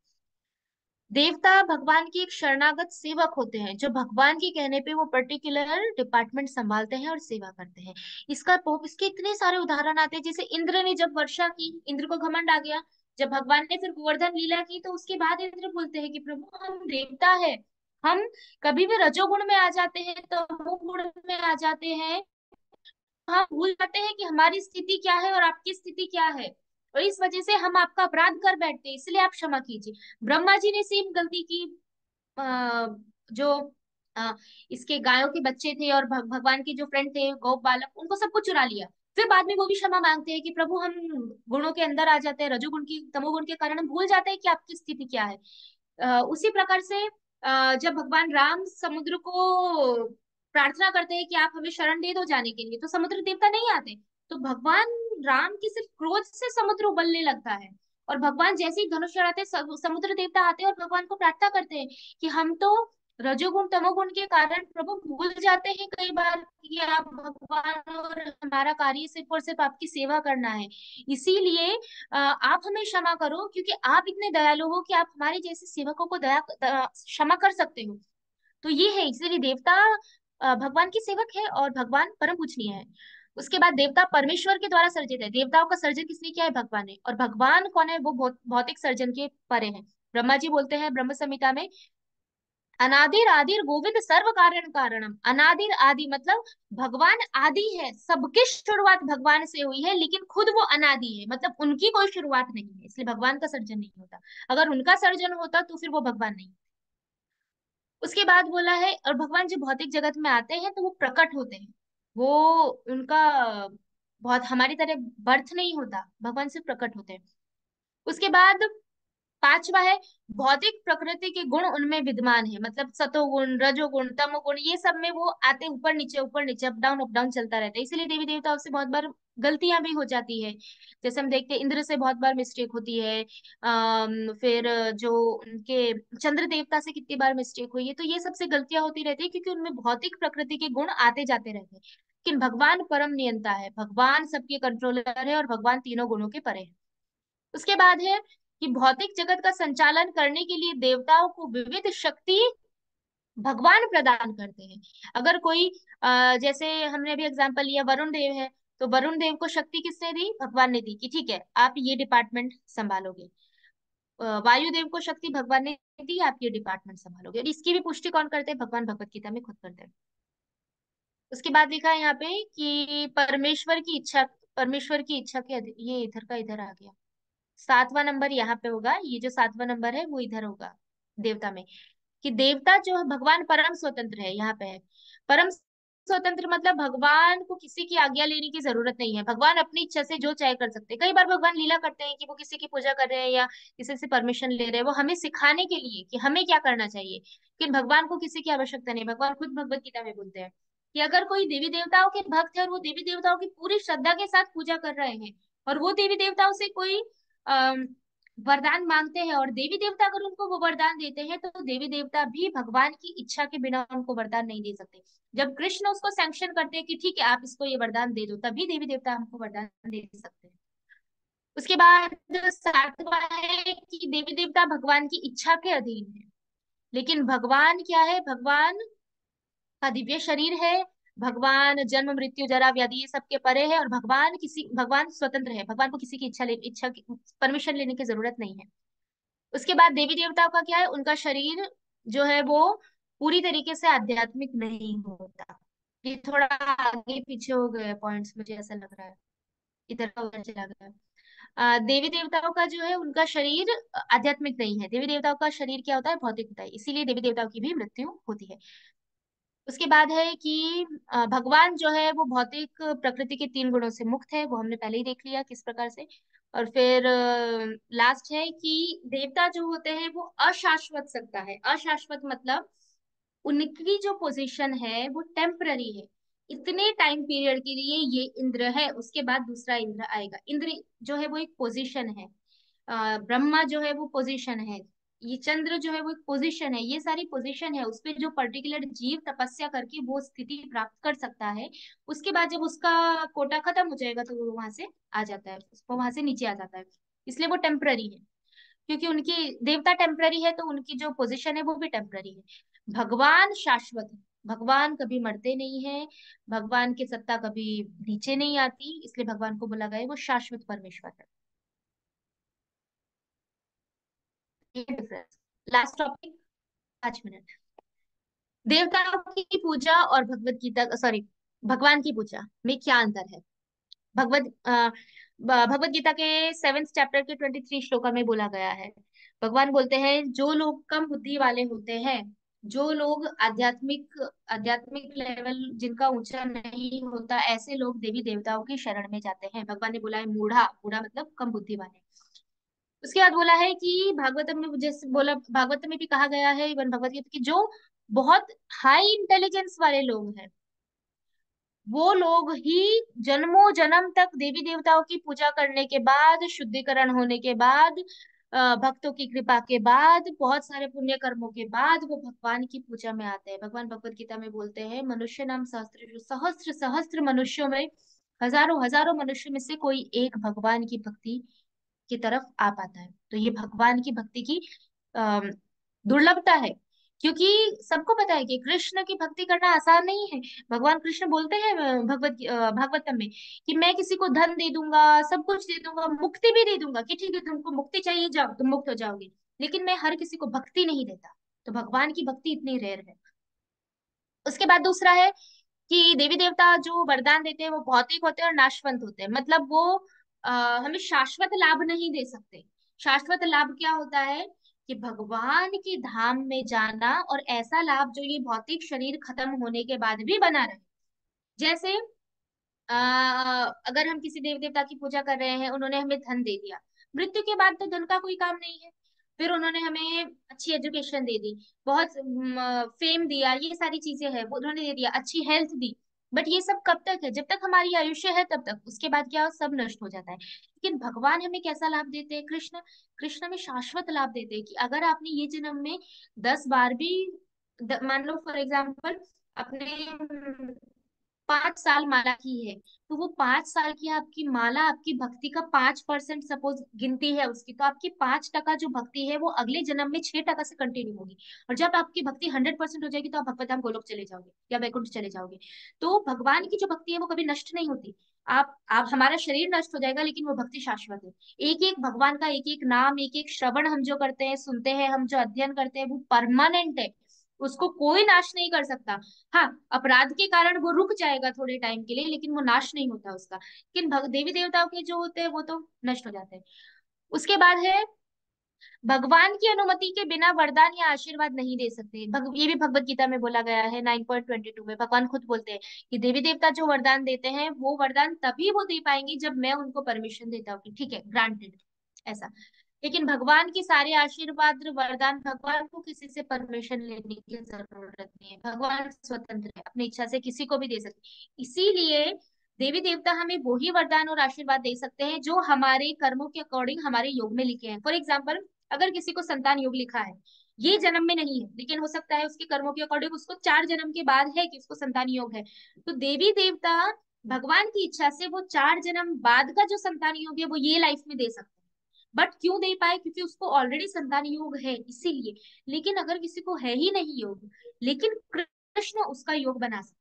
S1: देवता भगवान की एक शरणागत सेवक होते हैं, जो भगवान के कहने पे वो पर्टिकुलर डिपार्टमेंट संभालते हैं और सेवा करते हैं। इसके इतने सारे उदाहरण आते हैं। जैसे इंद्र ने जब वर्षा की, इंद्र को घमंड आ गया, जब भगवान ने फिर गोवर्धन लीला की, तो उसके बाद इंद्र बोलते हैं कि प्रभु हम देवता है, हम कभी भी रजोगुण में आ जाते हैं, तमोगुण में आ जाते हैं, हम भूल जाते हैं कि हमारी स्थिति क्या है और आपकी स्थिति क्या है, और इस वजह से हम आपका अपराध कर बैठते हैं, इसलिए आप क्षमा कीजिए। ब्रह्मा जी ने सेम गलती की। जो अ, इसके गायों के बच्चे थे और भगवान के जो फ्रेंड थे गौ बालक, उनको सबको चुरा लिया। फिर बाद में वो भी क्षमा मांगते हैं कि प्रभु हम गुणों के अंदर आ जाते हैं, रजोगुण की तमोगुण के कारण हम भूल जाते हैं कि आपकी स्थिति क्या है। उसी प्रकार से जब भगवान राम समुद्र को प्रार्थना करते हैं कि आप हमें शरण दे दो जाने के लिए, तो समुद्र देवता नहीं आते। तो भगवान राम की सिर्फ क्रोध से समुद्र उबलने लगता है, और भगवान जैसे ही धनुष चढ़ाते समुद्र देवता आते हैं और भगवान को प्रार्थना करते हैं कि हम तो रजोगुण तमोगुण के कारण प्रभु भूल जाते हैं कई बार कि आप भगवान, और हमारा कार्य सिर्फ और सिर्फ आपकी सेवा करना है। इसीलिए आप हमें क्षमा करो, क्योंकि आप इतने दयालु हो कि आप हमारे जैसे सेवकों को क्षमा कर सकते हो। तो ये है, इसीलिए देवता भगवान की सेवक है और भगवान परम पूजनीय है। उसके बाद देवता परमेश्वर के द्वारा सर्जित है। देवताओं का सर्जन किसने किया है? भगवान ने। और भगवान कौन है? वो भौतिक सर्जन के परे है। ब्रह्मा जी बोलते हैं ब्रह्म संहिता में, अनादिर आदिर गोविंद सर्व कारण कारणम। अनादिर आदि मतलब भगवान आदि है, सबकी शुरुआत भगवान से हुई है, लेकिन खुद वो अनादि है, मतलब उनकी कोई शुरुआत नहीं है, इसलिए भगवान का सर्जन नहीं होता। अगर उनका सर्जन होता तो फिर वो भगवान नहीं। उसके बाद बोला है, और भगवान जो भौतिक जगत में आते हैं तो वो प्रकट होते हैं। वो उनका बहुत हमारी तरह बर्थ नहीं होता, भगवान सिर्फ प्रकट होते हैं। उसके बाद पांचवा है, भौतिक प्रकृति के गुण उनमें विद्यमान है, मतलब सतोगुण रजोगुण तमोगुण ये सब में वो आते, ऊपर नीचे अप डाउन चलता रहता है। इसीलिए देवी देवताओं से बहुत बार गलतियां भी हो जाती है। जैसे हम देखते हैं इंद्र से बहुत बार मिस्टेक होती है। फिर जो उनके चंद्र देवता से कितनी बार मिस्टेक हुई है। तो ये सबसे गलतियां होती रहती है, क्योंकि उनमें भौतिक प्रकृति के गुण आते जाते रहते हैं। लेकिन भगवान परम नियंता है, भगवान सबके कंट्रोलर है, और भगवान तीनों गुणों के परे है। उसके बाद है कि भौतिक जगत का संचालन करने के लिए देवताओं को विविध शक्ति भगवान प्रदान करते हैं। अगर कोई जैसे हमने अभी एग्जांपल लिया वरुण देव है, तो वरुण देव को शक्ति किसने दी? भगवान ने दी कि ठीक है आप ये डिपार्टमेंट संभालोगे। वायु देव को शक्ति भगवान ने दी, आप ये डिपार्टमेंट संभालोगे। और इसकी भी पुष्टि कौन करते हैं? भगवान भगवत गीता में खुद करते हैं। उसके बाद लिखा है यहाँ पे कि परमेश्वर की इच्छा के ये इधर का इधर आ गया। सातवां नंबर यहाँ पे होगा, ये जो सातवां नंबर है वो इधर होगा देवता में, कि देवता जो है भगवान परम स्वतंत्र है। यहाँ पे है परम स्वतंत्र, मतलब भगवान को किसी की आज्ञा लेने की जरूरत नहीं है। भगवान अपनी इच्छा से जो चाहे कर सकते हैं। कई बार भगवान लीला करते हैं कि वो किसी की पूजा कर रहे हैं या किसी से परमिशन ले रहे हैं, वो हमें सिखाने के लिए कि हमें क्या करना चाहिए। लेकिन भगवान को किसी की आवश्यकता नहीं। भगवान खुद भगवत गीता में बोलते हैं कि अगर कोई देवी देवताओं के भक्त है और वो देवी देवताओं की पूरी श्रद्धा के साथ पूजा कर रहे हैं, और वो देवी देवताओं से कोई वरदान मांगते हैं, और देवी देवता अगर उनको वो वरदान देते हैं, तो देवी देवता भी भगवान की इच्छा के बिना उनको वरदान नहीं दे सकते। जब कृष्ण उसको सैंक्शन करते हैं कि ठीक है आप इसको ये वरदान दे दो, तभी देवी देवता हमको वरदान दे सकते हैं। उसके बाद सातवां है कि देवी देवता भगवान की इच्छा के अधीन है। लेकिन भगवान क्या है? भगवान का दिव्य शरीर है। भगवान जन्म मृत्यु जरा व्याधि ये सब के परे है, और भगवान स्वतंत्र है। भगवान को किसी की इच्छा की परमिशन लेने की जरूरत नहीं है। उसके बाद देवी देवताओं का क्या है? उनका शरीर जो है वो पूरी तरीके से आध्यात्मिक नहीं होता। ये थोड़ा आगे पीछे हो गए पॉइंट्स, मुझे ऐसा लग रहा है इधर का उधर चला गया। देवी देवताओं का जो है उनका शरीर आध्यात्मिक नहीं है। देवी देवताओं का शरीर क्या होता है? भौतिक होता है, इसीलिए देवी देवताओं की भी मृत्यु होती है। उसके बाद है कि भगवान जो है वो भौतिक प्रकृति के तीन गुणों से मुक्त है, वो हमने पहले ही देख लिया किस प्रकार से। और फिर लास्ट है कि देवता जो होते हैं वो अशाश्वत सत्ता है। अशाश्वत मतलब उनकी जो पोजीशन है वो टेम्पररी है। इतने टाइम पीरियड के लिए ये इंद्र है, उसके बाद दूसरा इंद्र आएगा। इंद्र जो है वो एक पोजीशन है, ब्रह्मा जो है वो पोजीशन है, ये चंद्र जो है वो एक पोजीशन है। ये सारी पोजीशन है, उस पे जो पर्टिकुलर जीव तपस्या करके वो स्थिति प्राप्त कर सकता है। उसके बाद जब उसका कोटा खत्म हो जाएगा तो वो वहां से आ जाता है, उसको वहां से नीचे आ जाता है। इसलिए वो टेम्पररी है, क्योंकि उनकी देवता टेम्पररी है तो उनकी जो पोजीशन है वो भी टेम्पररी है। भगवान शाश्वत है, भगवान कभी मरते नहीं है, भगवान की सत्ता कभी नीचे नहीं आती, इसलिए भगवान को बोला गया है वो शाश्वत परमेश्वर है। ये डिफरेंस। Last topic, 5 minute. देवताओं की पूजा और भगवत गीता, सॉरी, भगवान की पूजा में क्या अंतर है? भगवत गीता के 7th चैप्टर के 23 श्लोका में बोला गया है। भगवान बोलते हैं जो लोग कम बुद्धि वाले होते हैं, जो लोग आध्यात्मिक आध्यात्मिक लेवल जिनका ऊंचा नहीं होता, ऐसे लोग देवी देवताओं की शरण में जाते हैं। भगवान ने बोला है मूढ़ा, मूढ़ा मतलब कम बुद्धि वाले। उसके बाद बोला है कि भागवतम में, जैसे बोला भागवत में भी कहा गया है, इवन भगवत गीता की, जो बहुत हाई इंटेलिजेंस वाले लोग हैं, वो लोग ही जन्मों जन्म तक देवी देवताओं की पूजा करने के बाद, शुद्धिकरण होने के बाद, भक्तों की कृपा के बाद, बहुत सारे पुण्य कर्मों के बाद वो भगवान की पूजा में आते हैं। भगवान भगवत गीता में बोलते हैं मनुष्य नाम सहस्त्र, सहस्त्र सहस्त्र मनुष्यों में, हजारों हजारों मनुष्य में से कोई एक भगवान की भक्ति की तरफ आ पाता है। तो ये भगवान की भक्ति की अम, दुर्लभता है। क्योंकि सबको पता है कि कृष्ण की भक्ति करना आसान नहीं है। भगवान कृष्ण बोलते हैं भागवतम में कि मैं किसी को धन दे दूंगा, सब कुछ दे दूंगा, मुक्ति भी दे दूंगा, कि ठीक है तुमको मुक्ति चाहिए, जाओ तुम मुक्त हो जाओगे, लेकिन मैं हर किसी को भक्ति नहीं देता। तो भगवान की भक्ति इतनी रेयर है। उसके बाद दूसरा है कि देवी देवता जो वरदान देते हैं वो भौतिक होते हैं और नाशवंत होते हैं। मतलब वो हमें शाश्वत लाभ नहीं दे सकते। शाश्वत लाभ क्या होता है? कि भगवान के धाम में जाना, और ऐसा लाभ जो ये भौतिक शरीर खत्म होने के बाद भी बना रहे। जैसे अगर हम किसी देव देवता की पूजा कर रहे हैं, उन्होंने हमें धन दे दिया, मृत्यु के बाद तो धन का कोई काम नहीं है। फिर उन्होंने हमें अच्छी एजुकेशन दे दी, बहुत फेम दिया, ये सारी चीजें हैं वो उन्होंने दे दिया, अच्छी हेल्थ दी। बट ये सब कब तक है? जब तक हमारी आयुष्य है तब तक। उसके बाद क्या, सब नष्ट हो जाता है। लेकिन भगवान हमें कैसा लाभ देते हैं? कृष्ण कृष्ण हमें शाश्वत लाभ देते हैं कि अगर आपने ये जन्म में 10 बार भी, मान लो फॉर एग्जाम्पल, अपने 5 साल माला की है, तो वो 5 साल की आपकी माला, आपकी भक्ति का 5% सपोज गिनती है उसकी, तो आपकी 5% जो भक्ति है वो अगले जन्म में 6% से कंटिन्यू होगी। और जब आपकी भक्ति 100% हो जाएगी तो आप भगवत धाम गोलोक चले जाओगे या वैकुंठ चले जाओगे। तो भगवान की जो भक्ति है वो कभी नष्ट नहीं होती। आप हमारा शरीर नष्ट हो जाएगा लेकिन वो भक्ति शाश्वत है। एक एक भगवान का एक एक नाम, एक एक श्रवण हम जो करते हैं, सुनते हैं, हम जो अध्ययन करते हैं, वो परमानेंट है। उसको कोई नाश नहीं कर सकता। हाँ, अपराध के कारण वो रुक जाएगा थोड़े टाइम के लिए, लेकिन वो नाश नहीं होता उसका। लेकिन देवी देवताओं के जो होते हैं वो तो नष्ट हो जाते हैं। उसके बाद है, भगवान की अनुमति के बिना वरदान या आशीर्वाद नहीं दे सकते। ये भी भगवत गीता में बोला गया है 9.22 में। भगवान खुद बोलते हैं कि देवी देवता जो वरदान देते हैं वो वरदान तभी वो दे पाएंगे जब मैं उनको परमिशन देता हूँ कि ठीक है ग्रांटेड, ऐसा। लेकिन भगवान के सारे आशीर्वाद वरदान, भगवान को किसी से परमिशन लेने की जरूरत नहीं है। भगवान स्वतंत्र है, अपनी इच्छा से किसी को भी दे सकते हैं। इसीलिए देवी देवता हमें वो ही वरदान और आशीर्वाद दे सकते हैं जो हमारे कर्मों के अकॉर्डिंग हमारे योग में लिखे हैं। फॉर एग्जाम्पल, अगर किसी को संतान योग लिखा है, ये जन्म में नहीं है, लेकिन हो सकता है उसके कर्मों के अकॉर्डिंग उसको 4 जन्म के बाद है कि उसको संतान योग है, तो देवी देवता भगवान की इच्छा से वो 4 जन्म बाद का जो संतान योग है वो ये लाइफ में दे सकते हैं। बट क्यों दे पाए? क्योंकि उसको ऑलरेडी संतान योग है, इसीलिए। लेकिन अगर किसी को है ही नहीं योग, लेकिन कृष्ण उसका योग बना सकते।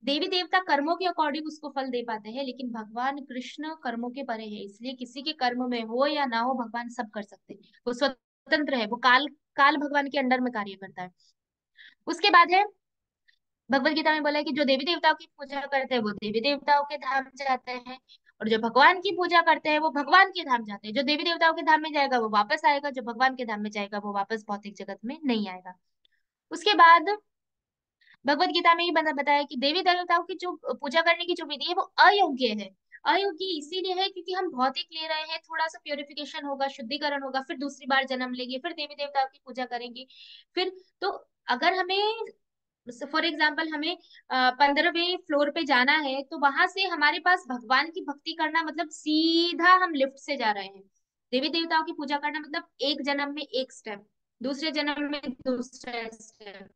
S1: देवी देवता कर्मों के अकॉर्डिंग उसको फल दे पाते हैं, लेकिन भगवान कृष्ण कर्मों के परे है, इसलिए किसी के कर्म में हो या ना हो भगवान सब कर सकते हैं। वो स्वतंत्र है, वो काल काल भगवान के अंडर में कार्य करता है। उसके बाद है, भगवत गीता में बोला है कि जो देवी देवताओं की पूजा करते हैं वो देवी देवताओं के धाम जाते हैं, और जो भगवान की पूजा करते हैं वो भगवान के धाम जाते हैं। जो देवी देवताओं के धाम में जाएगा वो वापस आएगा, जो भगवान के धाम में जाएगा वो वापस भौतिक जगत में नहीं आएगा। उसके बाद भगवत गीता में ही बताया कि देवी देवताओं की जो पूजा करने की जो विधि है वो अयोग्य है। अयोग्य इसीलिए है क्योंकि हम भौतिक ले रहे हैं, थोड़ा सा प्योरिफिकेशन होगा, शुद्धिकरण होगा, फिर दूसरी बार जन्म लेंगे, फिर देवी देवताओं की पूजा करेंगे। फिर तो अगर हमें, फॉर एग्जाम्पल, हमें 15वें फ्लोर पे जाना है, तो वहां से हमारे पास भगवान की भक्ति करना मतलब सीधा हम लिफ्ट से जा रहे हैं। देवी देवताओं की पूजा करना मतलब एक जन्म में एक स्टेप, दूसरे जन्म में दूसरा स्टेप,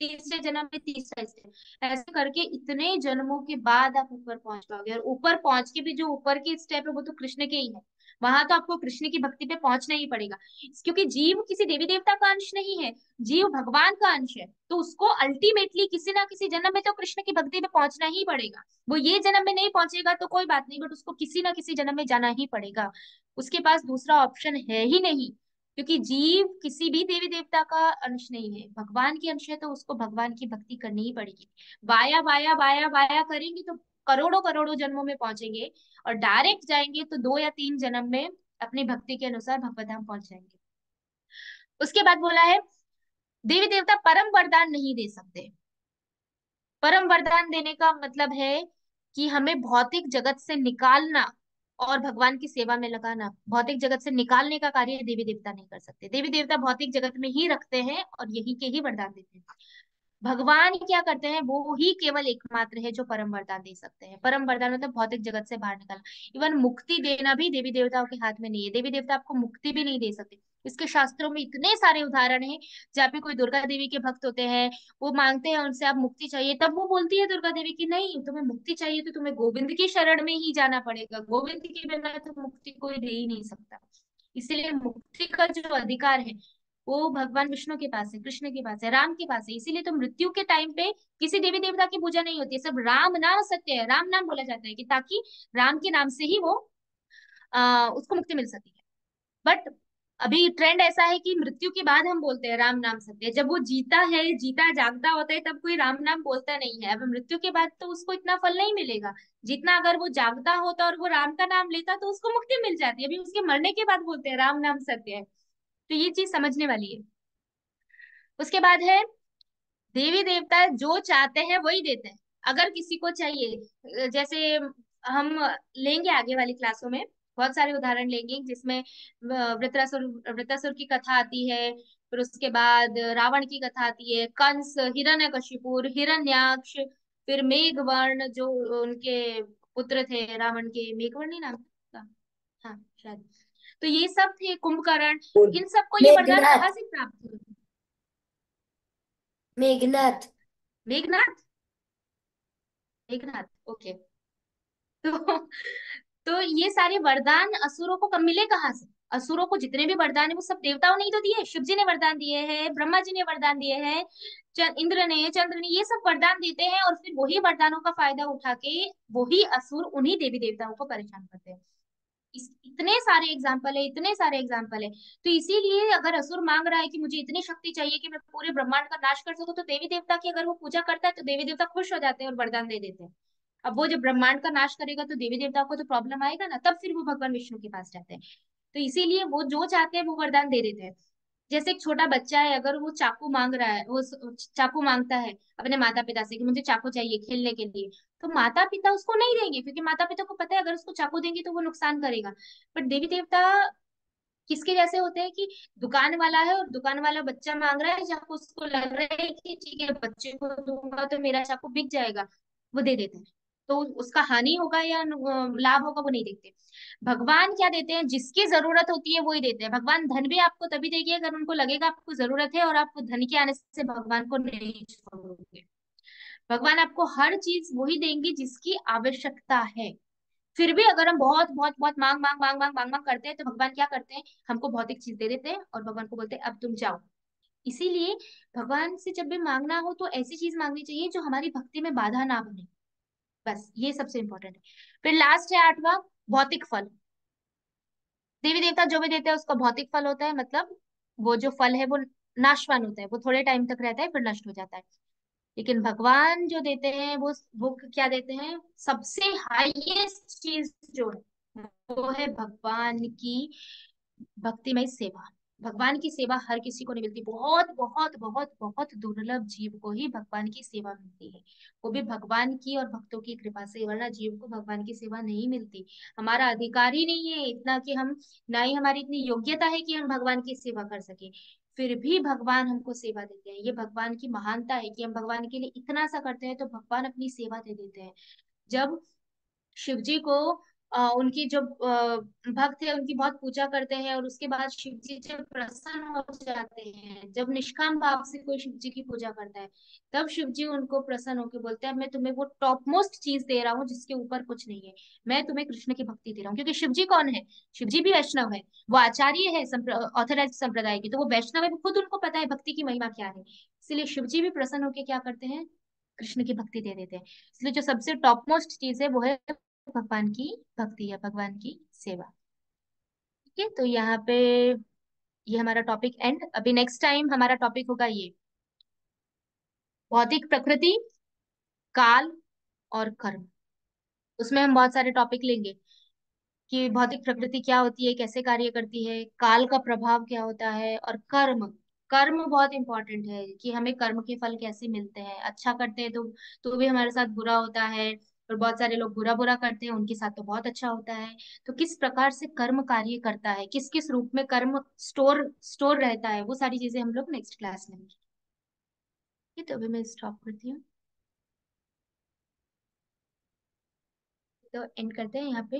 S1: तीसरे जन्म में तीसरा स्टेप, ऐसे करके इतने जन्मों के बाद आप ऊपर पहुंच पाओगे। और ऊपर पहुंच के भी जो ऊपर के स्टेप है वो तो कृष्ण के ही है। वहां तो आपको कृष्ण की भक्ति पे पहुंचना ही पड़ेगा, क्योंकि जीव किसी देवी देवता का अंश नहीं है, जीव भगवान का अंश है। तो उसको अल्टीमेटली किसी ना किसी जन्म में तो कृष्ण की भक्ति पे पहुंचना ही पड़ेगा। वो ये जन्म में नहीं पहुंचेगा तो कोई बात नहीं, बट उसको किसी ना किसी जन्म में जाना ही पड़ेगा। उसके पास दूसरा ऑप्शन है ही नहीं। क्योंकि जीव किसी भी देवी देवता का अंश नहीं है, भगवान की अंश है, तो उसको भगवान की भक्ति करनी ही पड़ेगी। बाया बाया बाया बाया करेंगे तो करोड़ों करोड़ों जन्मों में पहुंचेंगे, और डायरेक्ट जाएंगे तो 2 या 3 जन्म में अपनी भक्ति के अनुसार भगवत धाम पहुंच जाएंगे। उसके बाद बोला है देवी देवता परम वरदान नहीं दे सकते। परम वरदान देने का मतलब है कि हमें भौतिक जगत से निकालना और भगवान की सेवा में लगाना। भौतिक जगत से निकालने का कार्य देवी देवता नहीं कर सकते। देवी देवता भौतिक जगत में ही रखते हैं और यही के ही वरदान देते हैं। भगवान क्या करते हैं, वो ही केवल एकमात्र है जो परम वरदान दे सकते हैं। परम वरदान मतलब भौतिक जगत से बाहर निकालना। इवन मुक्ति देना भी देवी देवताओं के हाथ में नहीं है। देवी देवता आपको मुक्ति भी नहीं दे सकते। इसके शास्त्रों में इतने सारे उदाहरण हैं जहाँ पे कोई दुर्गा देवी के भक्त होते हैं, वो मांगते हैं उनसे आप मुक्ति चाहिए, तब वो बोलती है दुर्गा देवी की नहीं, तुम्हें मुक्ति चाहिए तो तुम्हें गोविंद की शरण में ही जाना पड़ेगा, गोविंद के बिना तो मुक्ति कोई दे ही नहीं सकता। इसीलिए मुक्ति का जो अधिकार है वो भगवान विष्णु के पास है, कृष्ण के पास है, राम के पास है। इसीलिए तो मृत्यु के टाइम पे किसी देवी देवता की पूजा नहीं होती है, सब राम नाम सत्य है, राम नाम बोला जाता है कि ताकि राम के नाम से ही वो उसको मुक्ति मिल सके। बट अभी ट्रेंड ऐसा है कि मृत्यु के बाद हम बोलते हैं राम नाम सत्य। जब वो जीता है, जीता जागता होता है, तब कोई राम नाम बोलता नहीं है। अब मृत्यु के बाद तो उसको इतना फल नहीं मिलेगा जितना अगर वो जागता होता और वो राम का नाम लेता तो उसको मुक्ति मिल जाती है। अभी उसके मरने के बाद बोलते हैं राम नाम सत्य है। तो ये चीज समझने वाली है। उसके बाद है देवी देवता जो चाहते हैं वही देते हैं। अगर किसी को चाहिए, जैसे हम लेंगे आगे वाली क्लासों में बहुत सारे उदाहरण लेंगे जिसमें वृत्रासुर वृत्रासुर की कथा आती है, फिर उसके बाद रावण की कथा आती है, कंस, हिरण्यकशिपु, हिरण्याक्ष, फिर मेघवर्ण जो उनके पुत्र थे रावण के, मेघवर्ण ही नाम था। हाँ शायद। तो ये सब थे, कुंभकर्ण। इन सबको ये वरदान
S4: मेघनाथ।
S1: कहाँ से प्राप्त हुए?
S4: मेघनाथ।
S1: मेघनाथ। मेघनाथ, ओके। तो तो ये सारे वरदान असुरों को कब मिले, कहाँ से? असुरों को जितने भी वरदान है वो सब देवताओं ने ही तो दिए। शिव जी ने वरदान दिए हैं, ब्रह्मा जी ने वरदान दिए हैं, इंद्र ने, चंद्र ने, ये सब वरदान देते हैं और फिर वही वरदानों का फायदा उठा के वही असुर उन्हीं देवी देवताओं को परेशान करते हैं। इतने सारे एग्जाम्पल है, इतने सारे एग्जाम्पल है। तो इसीलिए अगर असुर मांग रहा है कि मुझे इतनी शक्ति चाहिए कि मैं पूरे ब्रह्मांड का नाश कर सकूं, तो देवी देवता की अगर वो पूजा करता है तो देवी देवता खुश हो जाते हैं और वरदान दे देते हैं। अब वो जब ब्रह्मांड का नाश करेगा तो देवी देवताओं को तो प्रॉब्लम आएगा ना, तब फिर वो भगवान विष्णु के पास जाते हैं। तो इसीलिए वो जो चाहते हैं वो वरदान दे देते हैं। जैसे एक छोटा बच्चा है, अगर वो चाकू मांग रहा है, वो चाकू मांगता है अपने माता पिता से कि मुझे चाकू चाहिए खेलने के लिए, तो माता पिता उसको नहीं देंगे क्योंकि माता पिता को पता है अगर उसको चाकू देंगे तो वो नुकसान करेगा। बट देवी देवता किसके जैसे होते हैं कि दुकान वाला है और दुकान वाला बच्चा मांग रहा है चाकू, उसको लग रहा है कि ठीक है बच्चे को दूंगा तो मेरा चाकू बिक जाएगा, वो दे देते हैं। तो उसका हानि होगा या लाभ होगा वो नहीं देखते। भगवान क्या देते हैं, जिसकी जरूरत होती है वो ही देते हैं। भगवान धन भी आपको तभी देंगे अगर उनको लगेगा आपको जरूरत है और आप धन के आने से भगवान को नहीं छोड़ोगे। भगवान आपको हर चीज वही देंगे जिसकी आवश्यकता है। फिर भी अगर हम बहुत बहुत बहुत मांग मांग मांग मांग मांग मांग करते हैं तो भगवान क्या करते हैं, हमको भौतिक चीज दे देते हैं और भगवान को बोलते हैं अब तुम जाओ। इसीलिए भगवान से जब भी मांगना हो तो ऐसी चीज मांगनी चाहिए जो हमारी भक्ति में बाधा ना बने। बस ये सबसे इंपॉर्टेंट है। फिर लास्ट है 8वां, भौतिक फल। देवी देवता जो भी देते हैं उसका भौतिक फल होता है, मतलब वो जो फल है वो नाशवान होता है, वो थोड़े टाइम तक रहता है फिर नष्ट हो जाता है। लेकिन भगवान जो देते हैं वो क्या देते हैं, सबसे हाईएस्ट चीज जो है वो है भगवान की भक्तिमय सेवा। भगवान की सेवा हर किसी को नहीं मिलती, बहुत बहुत बहुत बहुत दुर्लभ जीव को ही भगवान की सेवा मिलती है, वो भी भगवान की और भक्तों की कृपा से, वरना जीव को भगवान की सेवा नहीं मिलती। हमारा अधिकार ही नहीं है इतना कि हम, ना ही हमारी इतनी योग्यता है कि हम भगवान की सेवा कर सके, फिर भी भगवान हमको सेवा देते हैं। ये भगवान की महानता है कि हम भगवान के लिए इतना सा करते हैं तो भगवान अपनी सेवा दे देते हैं। जब शिव जी को उनकी जो भक्त है उनकी बहुत पूजा करते हैं और उसके बाद शिव जी जब प्रसन्न हो जाते हैं, जब निष्काम भाव से कोई शिव जी की पूजा करता है, तब शिव जी उनको प्रसन्न होकर बोलते हैं मैं तुम्हें वो टॉप मोस्ट चीज दे रहा हूँ जिसके ऊपर कुछ नहीं है, मैं तुम्हें कृष्ण की भक्ति दे रहा हूँ। क्योंकि शिव जी कौन है, शिव जी भी वैष्णव है, वो आचार्य है ऑथराइज संप्रदाय के, तो वो वैष्णव है, खुद उनको पता है भक्ति की महिमा क्या है। इसलिए शिव जी भी प्रसन्न होकर क्या करते हैं, कृष्ण की भक्ति दे देते हैं। इसलिए जो सबसे टॉप मोस्ट चीज है वो है भगवान की भक्ति या भगवान की सेवा। ठीक है, तो यहाँ पे ये हमारा टॉपिक एंड। अभी नेक्स्ट टाइम हमारा टॉपिक होगा ये, भौतिक प्रकृति, काल और कर्म। उसमें हम बहुत सारे टॉपिक लेंगे कि भौतिक प्रकृति क्या होती है, कैसे कार्य करती है, काल का प्रभाव क्या होता है, और कर्म। कर्म बहुत इंपॉर्टेंट है कि हमें कर्म के फल कैसे मिलते हैं। अच्छा करते हैं तो भी हमारे साथ बुरा होता है, और बहुत सारे लोग बुरा बुरा करते हैं, उनके साथ तो बहुत अच्छा होता है। तो किस प्रकार से कर्म कार्य करता है, किस किस रूप में कर्म स्टोर स्टोर रहता है, वो सारी चीजें हम लोग नेक्स्ट क्लास में लेंगे। ठीक है, तो अभी मैं स्टॉप करती हूँ। तो एंड करते हैं यहाँ पे।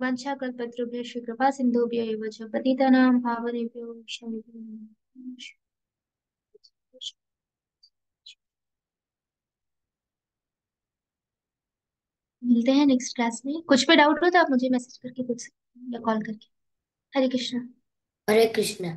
S1: वंशाकल्पतरुभ्यश्च कृपा सिन्धुभ्य एव च पतितानां पावनेभ्यो वैष्णवेभ्यो नमः। मिलते हैं नेक्स्ट क्लास में। कुछ पे डाउट हो तो आप मुझे मैसेज करके पूछ सकते हैं या कॉल करके। हरे कृष्णा।
S4: हरे कृष्ण।